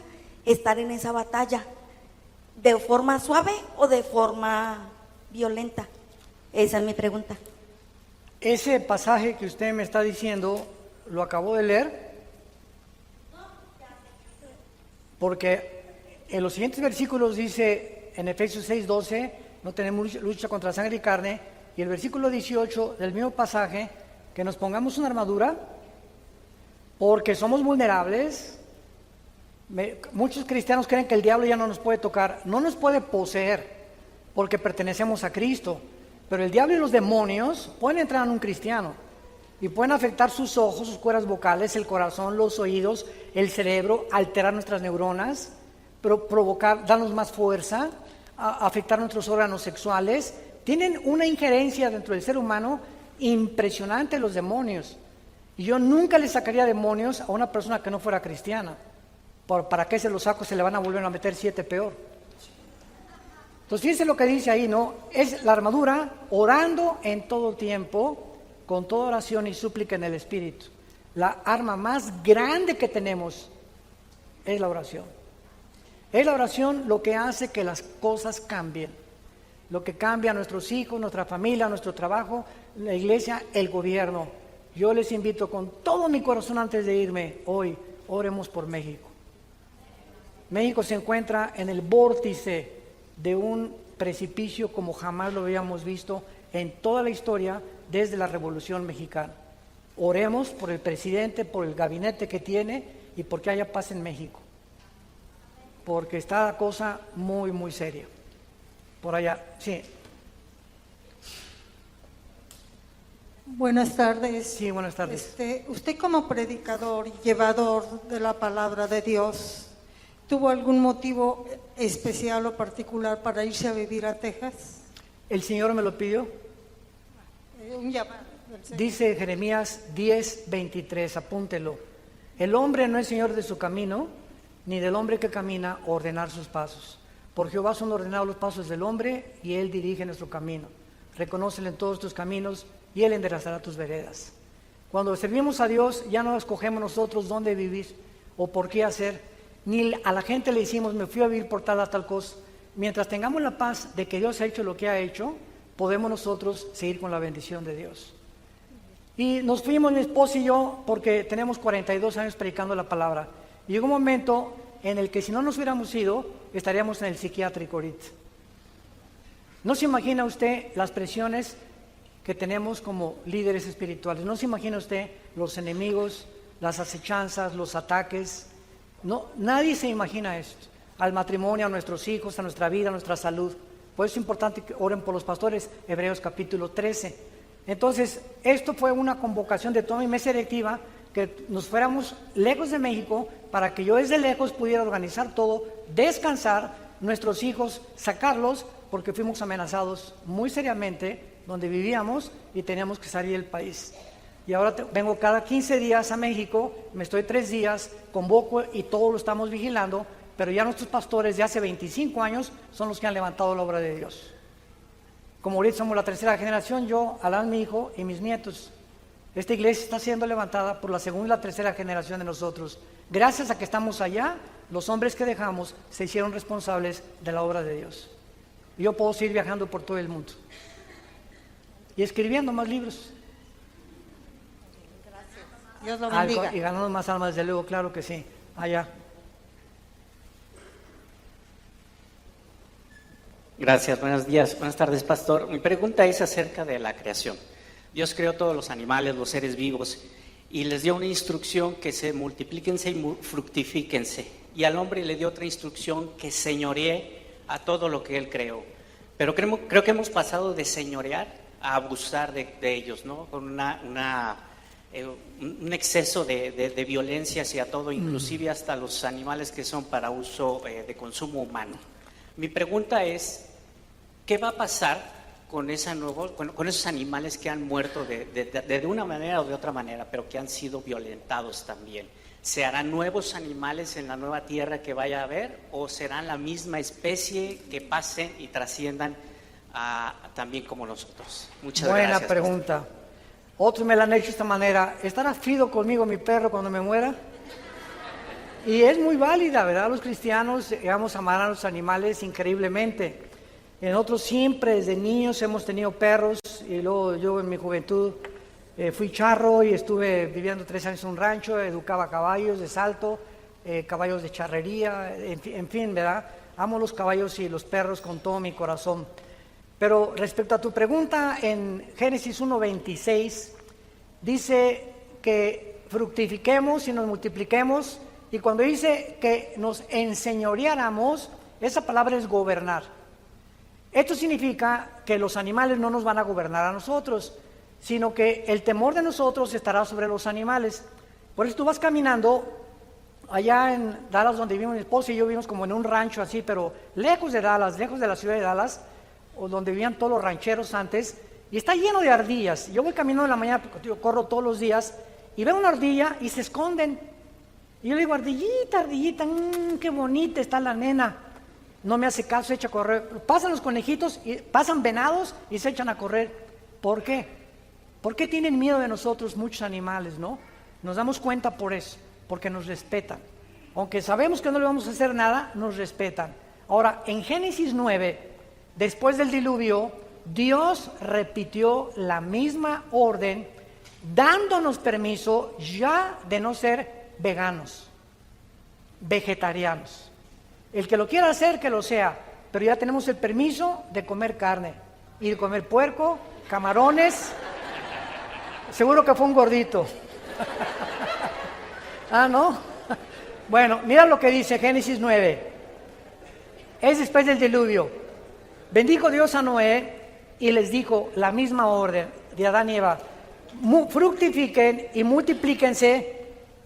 estar en esa batalla? ¿De forma suave o de forma violenta? Esa es mi pregunta. Ese pasaje que usted me está diciendo, ¿lo acabó de leer? Porque en los siguientes versículos dice, en Efesios 6:12, no tenemos lucha contra sangre y carne, y el versículo 18 del mismo pasaje, que nos pongamos una armadura, porque somos vulnerables. Muchos cristianos creen que el diablo ya no nos puede tocar, no nos puede poseer, porque pertenecemos a Cristo, pero el diablo y los demonios pueden entrar en un cristiano, y pueden afectar sus ojos, sus cuerdas vocales, el corazón, los oídos, el cerebro, alterar nuestras neuronas, provocar, darnos más fuerza, afectar nuestros órganos sexuales. Tienen una injerencia dentro del ser humano impresionante los demonios. Y yo nunca le sacaría demonios a una persona que no fuera cristiana. ¿Para qué se los saco? Se le van a volver a meter 7 peor. Entonces fíjense lo que dice ahí, ¿no? Es la armadura, orando en todo tiempo, con toda oración y súplica en el Espíritu. La arma más grande que tenemos es la oración. Es la oración lo que hace que las cosas cambien. Lo que cambia a nuestros hijos, nuestra familia, nuestro trabajo, la iglesia, el gobierno. Yo les invito con todo mi corazón antes de irme hoy, oremos por México. México se encuentra en el vórtice de un precipicio como jamás lo habíamos visto en toda la historia desde la Revolución Mexicana. Oremos por el presidente, por el gabinete que tiene y porque haya paz en México. Porque está la cosa muy, muy seria. Por allá, sí. Buenas tardes. Sí, buenas tardes. Usted como predicador y llevador de la palabra de Dios, ¿tuvo algún motivo especial o particular para irse a vivir a Texas? El Señor me lo pidió. Un llamado del Señor. Dice Jeremías 10:23, apúntelo. El hombre no es señor de su camino, ni del hombre que camina ordenar sus pasos. Por Jehová son ordenados los pasos del hombre, y él dirige nuestro camino. Reconócele en todos tus caminos, y él enderezará tus veredas. Cuando servimos a Dios, ya no escogemos nosotros dónde vivir o por qué hacer, ni a la gente le decimos, me fui a vivir por tal a tal cosa. Mientras tengamos la paz de que Dios ha hecho lo que ha hecho, podemos nosotros seguir con la bendición de Dios. Y nos fuimos, mi esposa y yo, porque tenemos 42 años predicando la palabra. Y llegó un momento en el que si no nos hubiéramos ido, estaríamos en el psiquiátrico ahorita. No se imagina usted las presiones que tenemos como líderes espirituales. No se imagina usted los enemigos, las acechanzas, los ataques. No, nadie se imagina esto. Al matrimonio, a nuestros hijos, a nuestra vida, a nuestra salud. Por eso es importante que oren por los pastores, Hebreos capítulo 13. Entonces, esto fue una convocación de toda mi mesa directiva, que nos fuéramos lejos de México, para que yo desde lejos pudiera organizar todo, descansar, nuestros hijos, sacarlos, porque fuimos amenazados muy seriamente donde vivíamos y teníamos que salir del país. Y ahora vengo cada 15 días a México, me estoy 3 días, convoco y todo lo estamos vigilando, pero ya nuestros pastores de hace 25 años son los que han levantado la obra de Dios. Como ahorita somos la 3ª generación, yo, Alan, mi hijo y mis nietos. Esta iglesia está siendo levantada por la 2ª y la 3ª generación de nosotros. Gracias a que estamos allá, los hombres que dejamos se hicieron responsables de la obra de Dios. Y yo puedo seguir viajando por todo el mundo y escribiendo más libros. Gracias. Dios lo bendiga. Y ganando más almas, desde luego, claro que sí. Allá. Gracias, buenos días, buenas tardes, pastor. Mi pregunta es acerca de la creación. Dios creó todos los animales, los seres vivos, y les dio una instrucción que se multiplíquense y fructifíquense. Y al hombre le dio otra instrucción, que señoree a todo lo que él creó. Pero creo que hemos pasado de señorear a abusar de ellos, ¿no? Con un exceso de violencia hacia todo, inclusive hasta los animales que son para uso de consumo humano. Mi pregunta es, ¿qué va a pasar con esos animales que han muerto de una manera o de otra manera, pero que han sido violentados también? ¿Se harán nuevos animales en la nueva tierra que vaya a haber, o serán la misma especie que pasen y trasciendan también como nosotros? Muchas gracias. Buena pregunta. Otros me la han hecho de esta manera. ¿Estará fido conmigo mi perro cuando me muera? Y es muy válida, ¿verdad? Los cristianos vamos a amar a los animales increíblemente. Nosotros siempre desde niños hemos tenido perros, y luego yo en mi juventud fui charro y estuve viviendo 3 años en un rancho, educaba caballos de salto, caballos de charrería, en fin, ¿verdad? amo los caballos y los perros con todo mi corazón. Pero respecto a tu pregunta, en Génesis 1:26 dice que fructifiquemos y nos multipliquemos, y cuando dice que nos enseñoreáramos, esa palabra es gobernar. Esto significa que los animales no nos van a gobernar a nosotros, sino que el temor de nosotros estará sobre los animales. Por eso tú vas caminando allá en Dallas, donde vivimos mi esposa y yo, vivimos como en un rancho así, pero lejos de Dallas, lejos de la ciudad de Dallas, o donde vivían todos los rancheros antes, y está lleno de ardillas. Yo voy caminando en la mañana, porque yo corro todos los días, y veo una ardilla y se esconden. Y yo le digo, ardillita, ardillita, qué bonita está la nena. No me hace caso, se echa a correr. Pasan los conejitos, y pasan venados y se echan a correr. ¿Por qué? ¿Por qué tienen miedo de nosotros muchos animales, no? Nos damos cuenta por eso, porque nos respetan. Aunque sabemos que no le vamos a hacer nada, nos respetan. Ahora, en Génesis 9, después del diluvio, Dios repitió la misma orden, dándonos permiso ya de no ser veganos, vegetarianos. El que lo quiera hacer, que lo sea, pero ya tenemos el permiso de comer carne y de comer puerco, camarones. Seguro que fue un gordito. Ah, ¿no? Bueno, mira lo que dice Génesis 9. Es después del diluvio. Bendijo Dios a Noé y les dijo la misma orden de Adán y Eva: fructifiquen y multiplíquense.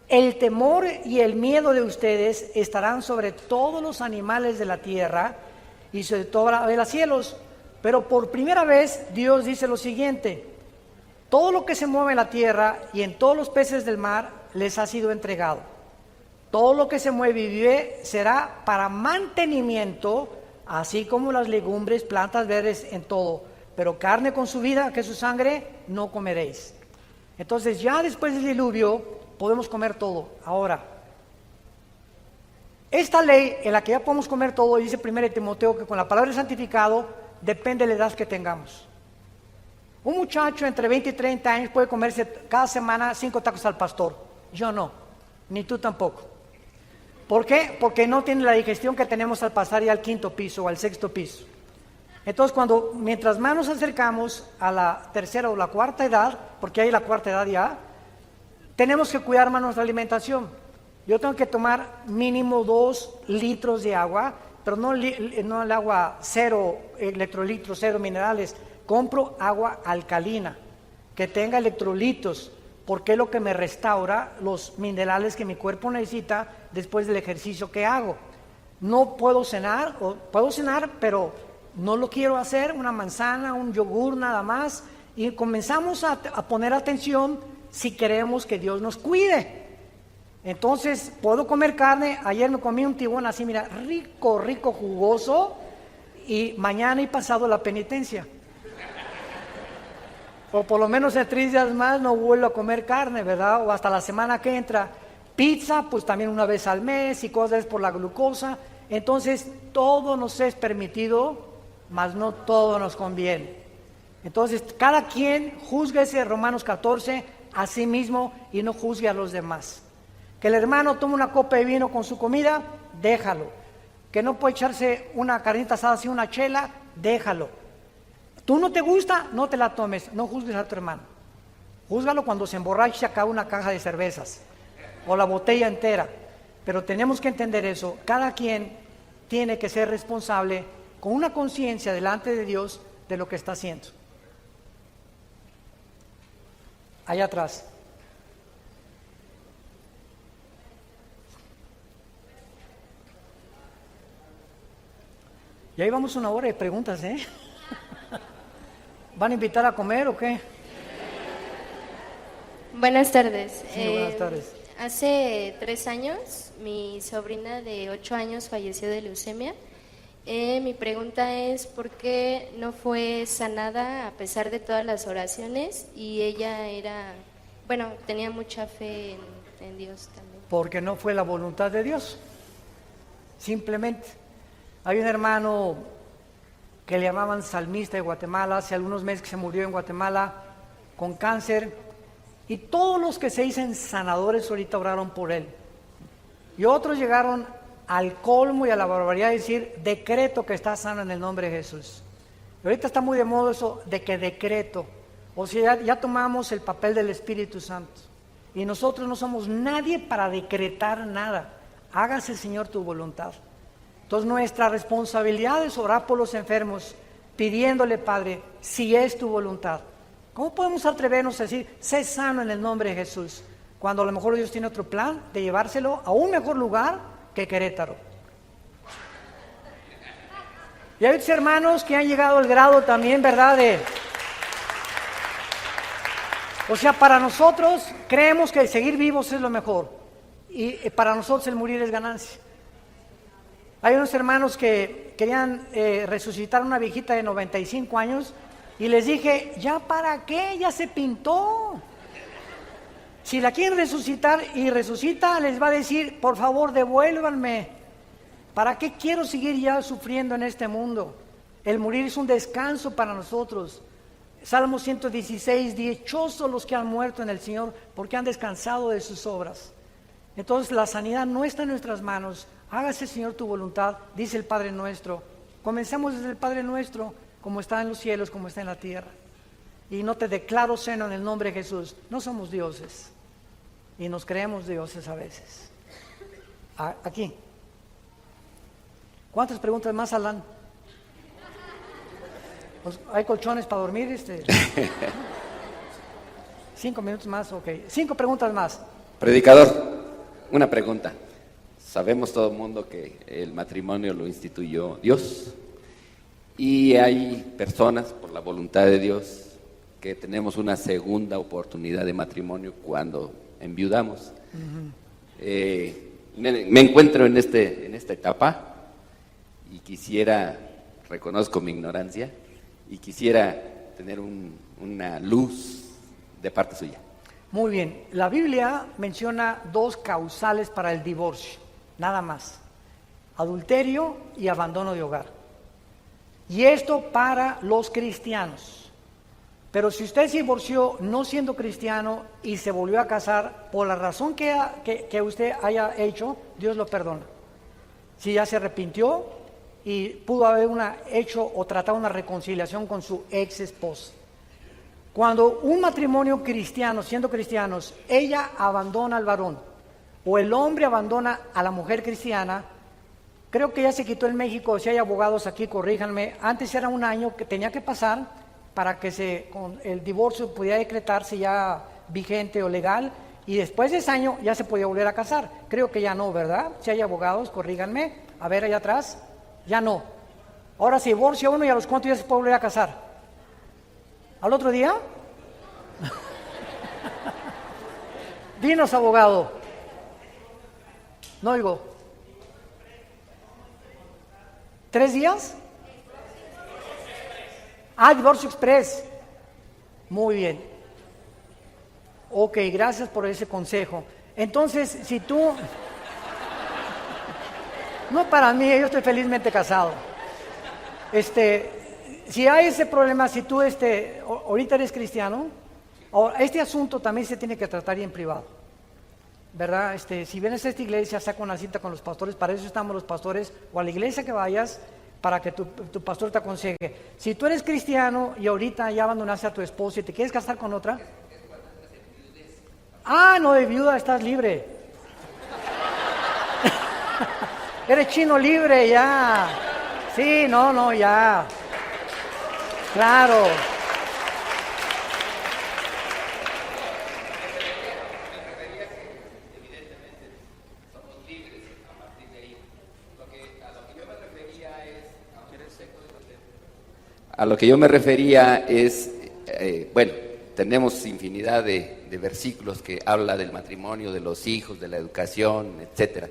El temor y el miedo de ustedes estarán sobre todos los animales de la tierra y sobre toda de los cielos. Pero por primera vez Dios dice lo siguiente: todo lo que se mueve en la tierra y en todos los peces del mar les ha sido entregado. Todo lo que se mueve y vive será para mantenimiento, así como las legumbres, plantas verdes, en todo. Pero carne con su vida, que es su sangre, no comeréis. Entonces ya después del diluvio podemos comer todo. Ahora, esta ley en la que ya podemos comer todo, dice 1 Timoteo que con la palabra santificado depende de la edad que tengamos. Un muchacho entre 20 y 30 años puede comerse cada semana 5 tacos al pastor. Yo no, ni tú tampoco. ¿Por qué? Porque no tiene la digestión que tenemos al pasar ya al 5º piso o al 6º piso. Entonces, mientras más nos acercamos a la 3ª o la 4ª edad, porque hay la 4ª edad ya, tenemos que cuidar más nuestra alimentación. Yo tengo que tomar mínimo 2 litros de agua, pero no el agua 0 electrolitos, 0 minerales. Compro agua alcalina, que tenga electrolitos, porque es lo que me restaura los minerales que mi cuerpo necesita después del ejercicio que hago. No puedo cenar, o puedo cenar, pero no lo quiero hacer, una manzana, un yogur nada más, y comenzamos a poner atención si queremos que Dios nos cuide. Entonces, puedo comer carne. Ayer me comí un tibón así, mira, rico, rico, jugoso, y mañana y pasado la penitencia. O por lo menos en 3 días más no vuelvo a comer carne, ¿verdad? O hasta la semana que entra. Pizza, pues también una vez al mes, y cosas por la glucosa. Entonces, todo nos es permitido, mas no todo nos conviene. Entonces, cada quien júzguese, Romanos 14, a sí mismo y no juzgue a los demás. Que el hermano tome una copa de vino con su comida, déjalo. Que no puede echarse una carnita asada así, una chela, déjalo. Tú no te gusta, no te la tomes, no juzgues a tu hermano. Júzgalo cuando se emborrache y se acaba una caja de cervezas o la botella entera. Pero tenemos que entender eso. Cada quien tiene que ser responsable con una conciencia delante de Dios de lo que está haciendo. Allá atrás. Ya llevamos 1 hora de preguntas, ¿eh? ¿Van a invitar a comer o qué? Buenas tardes. Sí, buenas tardes. Hace 3 años, mi sobrina de 8 años falleció de leucemia. Mi pregunta es, ¿por qué no fue sanada a pesar de todas las oraciones? Y ella tenía mucha fe en Dios también. Porque no fue la voluntad de Dios. Simplemente. Hay un hermano que le llamaban salmista de Guatemala, hace algunos meses que se murió en Guatemala con cáncer, y todos los que se dicen sanadores ahorita oraron por él. Y otros llegaron al colmo y a la barbaridad de decir, decreto que está sano en el nombre de Jesús. Y ahorita está muy de moda eso de que decreto. O sea, ya tomamos el papel del Espíritu Santo. Y nosotros no somos nadie para decretar nada. Hágase, Señor, tu voluntad. Entonces nuestra responsabilidad es orar por los enfermos, pidiéndole, Padre, si es tu voluntad. ¿Cómo podemos atrevernos a decir, sé sano en el nombre de Jesús? Cuando a lo mejor Dios tiene otro plan de llevárselo a un mejor lugar que Querétaro. Y hay otros hermanos que han llegado al grado también, ¿verdad? O sea, para nosotros creemos que el seguir vivos es lo mejor. Y para nosotros el morir es ganancia. Hay unos hermanos que querían resucitar a una viejita de 95 años y les dije, ¿ya para qué? Ya se pintó. Si la quieren resucitar y resucita, les va a decir, por favor, devuélvanme. ¿Para qué quiero seguir ya sufriendo en este mundo? El morir es un descanso para nosotros. Salmo 116, dichosos los que han muerto en el Señor, porque han descansado de sus obras. Entonces la sanidad no está en nuestras manos. Hágase, Señor, tu voluntad, dice el Padre nuestro. Comencemos desde el Padre nuestro, como está en los cielos, como está en la tierra. Y no te declaro seno en el nombre de Jesús. No somos dioses. Y nos creemos dioses a veces. Aquí. ¿Cuántas preguntas más, Alan? Pues, ¿hay colchones para dormir? 5 minutos más, ok. 5 preguntas más. Predicador, una pregunta. Sabemos todo el mundo que el matrimonio lo instituyó Dios. Y hay personas, por la voluntad de Dios, que tenemos una segunda oportunidad de matrimonio cuando enviudamos. Me encuentro en esta etapa y quisiera, reconozco mi ignorancia, y quisiera tener una luz de parte suya. Muy bien, la Biblia menciona 2 causales para el divorcio, nada más: adulterio y abandono de hogar. Y esto para los cristianos. Pero si usted se divorció no siendo cristiano y se volvió a casar, por la razón que usted haya hecho, Dios lo perdona. Si ya se arrepintió y pudo haber hecho o tratado una reconciliación con su ex esposa. Cuando un matrimonio cristiano, siendo cristianos, ella abandona al varón o el hombre abandona a la mujer cristiana, creo que ya se quitó en México, si hay abogados aquí, corríjanme, antes era 1 año que tenía que pasar para que con el divorcio pudiera decretarse ya vigente o legal, y después de ese año ya se podía volver a casar. Creo que ya no, ¿verdad? Si hay abogados, corríganme. A ver, allá atrás, ya no. Ahora se divorcia uno y a los cuantos días se puede volver a casar. ¿Al otro día? Dinos, abogado. No oigo. 3 días? Divorcio express. Muy bien. Ok, gracias por ese consejo. Entonces, si tú... No para mí, yo estoy felizmente casado. Si hay ese problema, si tú ahorita eres cristiano, este asunto también se tiene que tratar en privado, ¿verdad? Si vienes a esta iglesia, saca una cita con los pastores, para eso estamos los pastores, o a la iglesia que vayas, para que tu pastor te aconseje. Si tú eres cristiano y ahorita ya abandonaste a tu esposa y te quieres casar con otra, no, de viuda estás libre. Eres chino libre ya. Sí, no, ya. Claro. A lo que yo me refería es, bueno, tenemos infinidad de versículos que habla del matrimonio, de los hijos, de la educación, etcétera.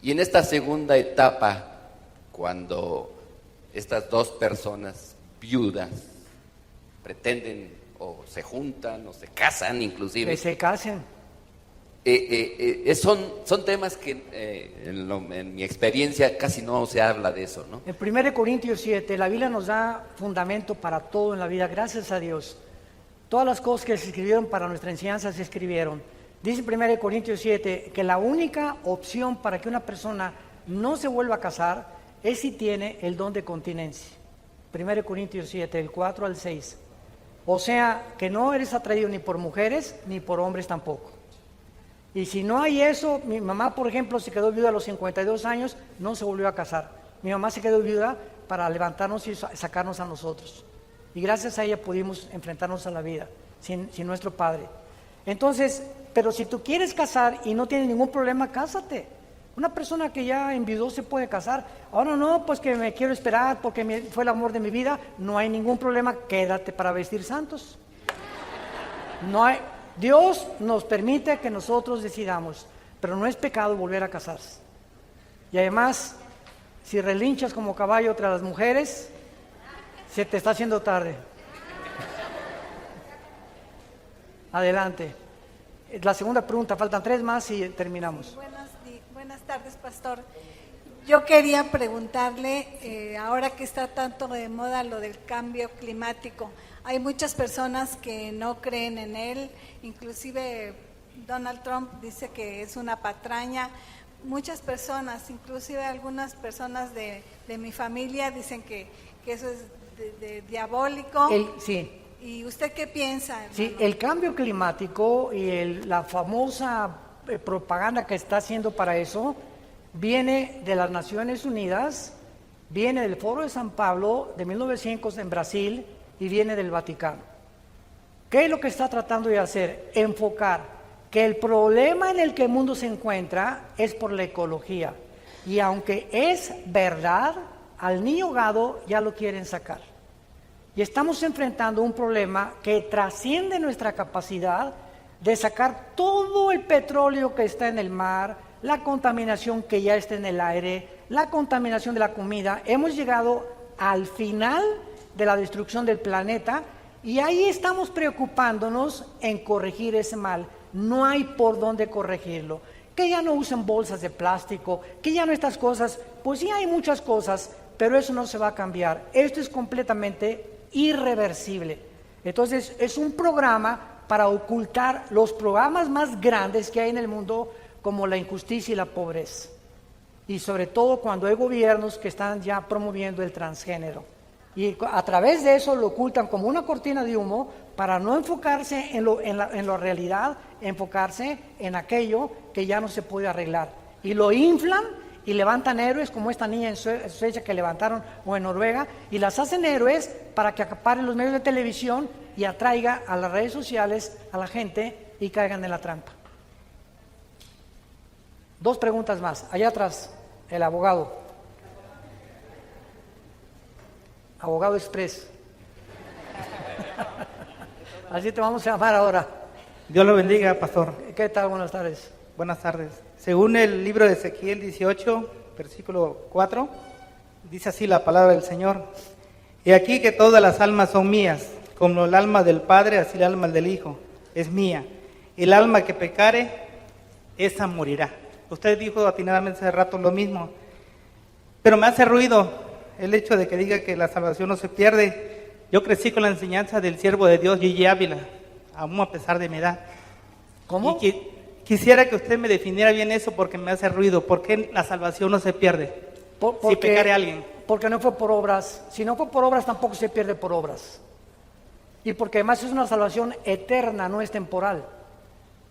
Y en esta segunda etapa, cuando estas 2 personas viudas pretenden o se juntan o se casan inclusive. Que se casen. Son temas que en mi experiencia casi no se habla de eso, ¿no? En 1 Corintios 7, la Biblia nos da fundamento para todo en la vida, gracias a Dios. Todas las cosas que se escribieron para nuestra enseñanza se escribieron. Dice 1 Corintios 7 que la única opción para que una persona no se vuelve a casar es si tiene el don de continencia. 1 Corintios 7, del 4 al 6. O sea, que no eres atraído ni por mujeres ni por hombres tampoco. Y si no hay eso, mi mamá, por ejemplo, se quedó viuda a los 52 años, no se volvió a casar. Mi mamá se quedó viuda para levantarnos y sacarnos a nosotros. Y gracias a ella pudimos enfrentarnos a la vida, sin nuestro padre. Entonces, pero si tú quieres casar y no tienes ningún problema, cásate. Una persona que ya enviudó se puede casar. Ahora no, pues que me quiero esperar porque fue el amor de mi vida. No hay ningún problema, quédate para vestir santos. Dios nos permite que nosotros decidamos, pero no es pecado volver a casarse. Y además, si relinchas como caballo tras las mujeres, se te está haciendo tarde. Adelante. La segunda pregunta, faltan 3 más y terminamos. Buenas tardes, pastor. Yo quería preguntarle, ahora que está tanto de moda lo del cambio climático, hay muchas personas que no creen en él, inclusive Donald Trump dice que es una patraña. Muchas personas, inclusive algunas personas de mi familia dicen que eso es de diabólico. Sí. ¿Y usted qué piensa, hermano? Sí, el cambio climático y la famosa propaganda que está haciendo para eso viene de las Naciones Unidas, viene del Foro de San Pablo de 1900 en Brasil y viene del Vaticano. ¿Qué es lo que está tratando de hacer? Enfocar que el problema en el que el mundo se encuentra es por la ecología. Y aunque es verdad, al niño ahogado ya lo quieren sacar. Y estamos enfrentando un problema que trasciende nuestra capacidad de sacar todo el petróleo que está en el mar, la contaminación que ya está en el aire, la contaminación de la comida. Hemos llegado al final de la destrucción del planeta y ahí estamos preocupándonos en corregir ese mal. No hay por dónde corregirlo. Que ya no usen bolsas de plástico, que ya no estas cosas, pues sí hay muchas cosas, pero eso no se va a cambiar. Esto es completamente irreversible. Entonces es un programa para ocultar los programas más grandes que hay en el mundo, como la injusticia y la pobreza, y sobre todo cuando hay gobiernos que están ya promoviendo el transgénero, y a través de eso lo ocultan como una cortina de humo para no enfocarse en la realidad, enfocarse en aquello que ya no se puede arreglar, y lo inflan y levantan héroes como esta niña en Suecia que levantaron, o en Noruega, y las hacen héroes para que acaparen los medios de televisión y atraiga a las redes sociales a la gente y caigan en la trampa. 2 preguntas más. Allá atrás, el abogado. Abogado Express. Así te vamos a llamar ahora. Dios lo bendiga, pastor. ¿Qué tal? Buenas tardes. Buenas tardes. Según el libro de Ezequiel 18, versículo 4, dice así la palabra del Señor: He aquí que todas las almas son mías, como el alma del Padre, así el alma del Hijo es mía. El alma que pecare, esa morirá. Usted dijo atinadamente hace rato lo mismo, pero me hace ruido el hecho de que diga que la salvación no se pierde. Yo crecí con la enseñanza del siervo de Dios, Gigi Ávila, aún a pesar de mi edad. ¿Cómo? Y quisiera que usted me definiera bien eso, porque me hace ruido. ¿Por qué la salvación no se pierde si pecare alguien? Porque no fue por obras. Si no fue por obras, tampoco se pierde por obras. Y porque además es una salvación eterna, no es temporal.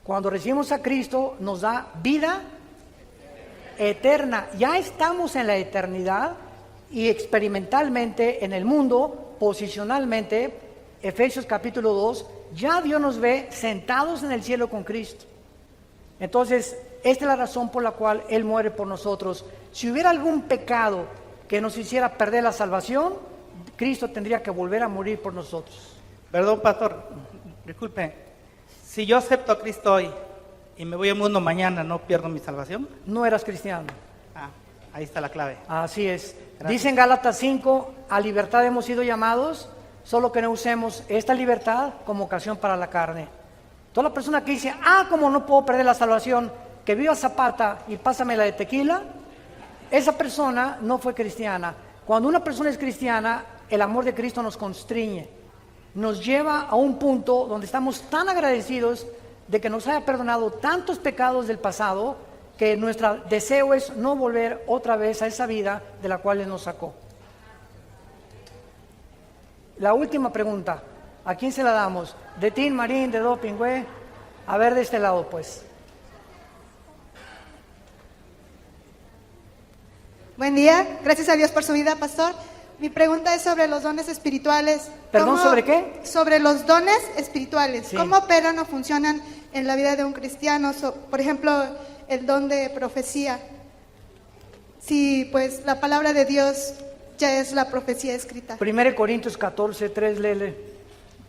Cuando recibimos a Cristo, nos da vida eterna. Ya estamos en la eternidad y experimentalmente en el mundo, posicionalmente, Efesios capítulo 2, ya Dios nos ve sentados en el cielo con Cristo. Entonces, esta es la razón por la cual Él muere por nosotros. Si hubiera algún pecado que nos hiciera perder la salvación, Cristo tendría que volver a morir por nosotros. Perdón, pastor, disculpe. Si yo acepto a Cristo hoy y me voy al mundo mañana, ¿no pierdo mi salvación? No eras cristiano. Ahí está la clave. Así es. Gracias. Dice en Gálatas 5, a libertad hemos sido llamados, solo que no usemos esta libertad como ocasión para la carne. Toda la persona que dice, como no puedo perder la salvación, que viva Zapata y pásame la de tequila, esa persona no fue cristiana. Cuando una persona es cristiana, el amor de Cristo nos constriñe, nos lleva a un punto donde estamos tan agradecidos de que nos haya perdonado tantos pecados del pasado, que nuestro deseo es no volver otra vez a esa vida de la cual Él nos sacó. La última pregunta, ¿a quién se la damos? ¿De Tin, Marín, de Do, Pingüe? A ver, de este lado, pues. Buen día, gracias a Dios por su vida, pastor. Mi pregunta es sobre los dones espirituales. ¿Perdón, sobre qué? Sobre los dones espirituales. Sí. ¿Cómo operan o funcionan en la vida de un cristiano? Por ejemplo, el don de profecía. Si pues la palabra de Dios ya es la profecía escrita. 1 Corintios 14, 3, lele.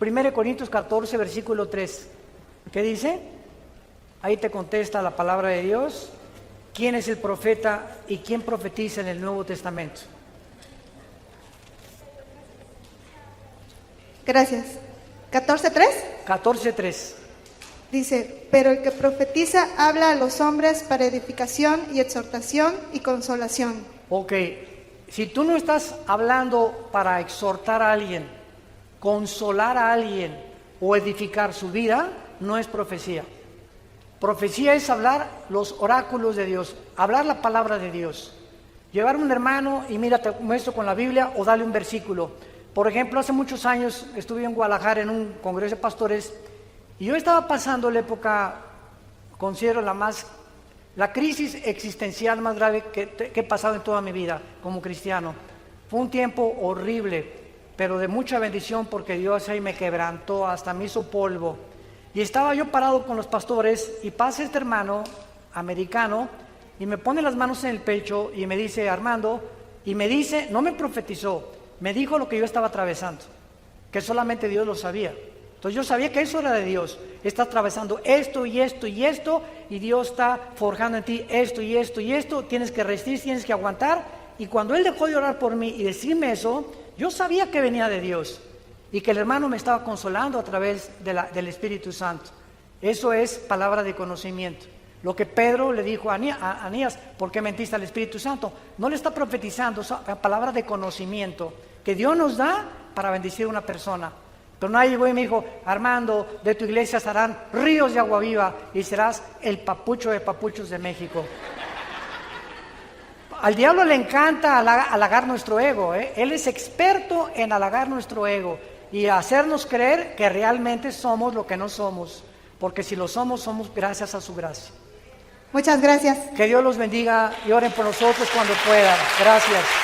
1 Corintios 14, versículo 3. ¿Qué dice? Ahí te contesta la palabra de Dios. ¿Quién es el profeta y quién profetiza en el Nuevo Testamento? Gracias. 14:3. 14:3. Dice, pero el que profetiza habla a los hombres para edificación y exhortación y consolación. Ok, si tú no estás hablando para exhortar a alguien, consolar a alguien o edificar su vida, no es profecía. Profecía es hablar los oráculos de Dios, hablar la palabra de Dios. Llevar a un hermano y mira, te muestro con la Biblia o dale un versículo. Por ejemplo, hace muchos años estuve en Guadalajara en un congreso de pastores y yo estaba pasando la época, considero la crisis existencial más grave que he pasado en toda mi vida como cristiano. Fue un tiempo horrible, pero de mucha bendición porque Dios ahí me quebrantó, hasta me hizo polvo. Y estaba yo parado con los pastores y pasa este hermano americano y me pone las manos en el pecho y me dice, Armando, y me dice, no me profetizó, me dijo lo que yo estaba atravesando, que solamente Dios lo sabía. Entonces yo sabía que eso era de Dios. Está atravesando esto y esto y esto, y Dios está forjando en ti esto y esto y esto. Tienes que resistir, tienes que aguantar. Y cuando Él dejó de orar por mí y decirme eso, yo sabía que venía de Dios y que el hermano me estaba consolando a través del Espíritu Santo. Eso es palabra de conocimiento. Lo que Pedro le dijo a Anías, ¿por qué mentiste al Espíritu Santo? No le está profetizando, es palabra de conocimiento que Dios nos da para bendecir a una persona. Pero nadie llegó y me dijo, Armando, de tu iglesia estarán ríos de agua viva y serás el papucho de papuchos de México. Al diablo le encanta halagar nuestro ego, ¿eh? Él es experto en halagar nuestro ego y hacernos creer que realmente somos lo que no somos, porque si lo somos, somos gracias a su gracia. Muchas gracias. Que Dios los bendiga y oren por nosotros cuando puedan. Gracias.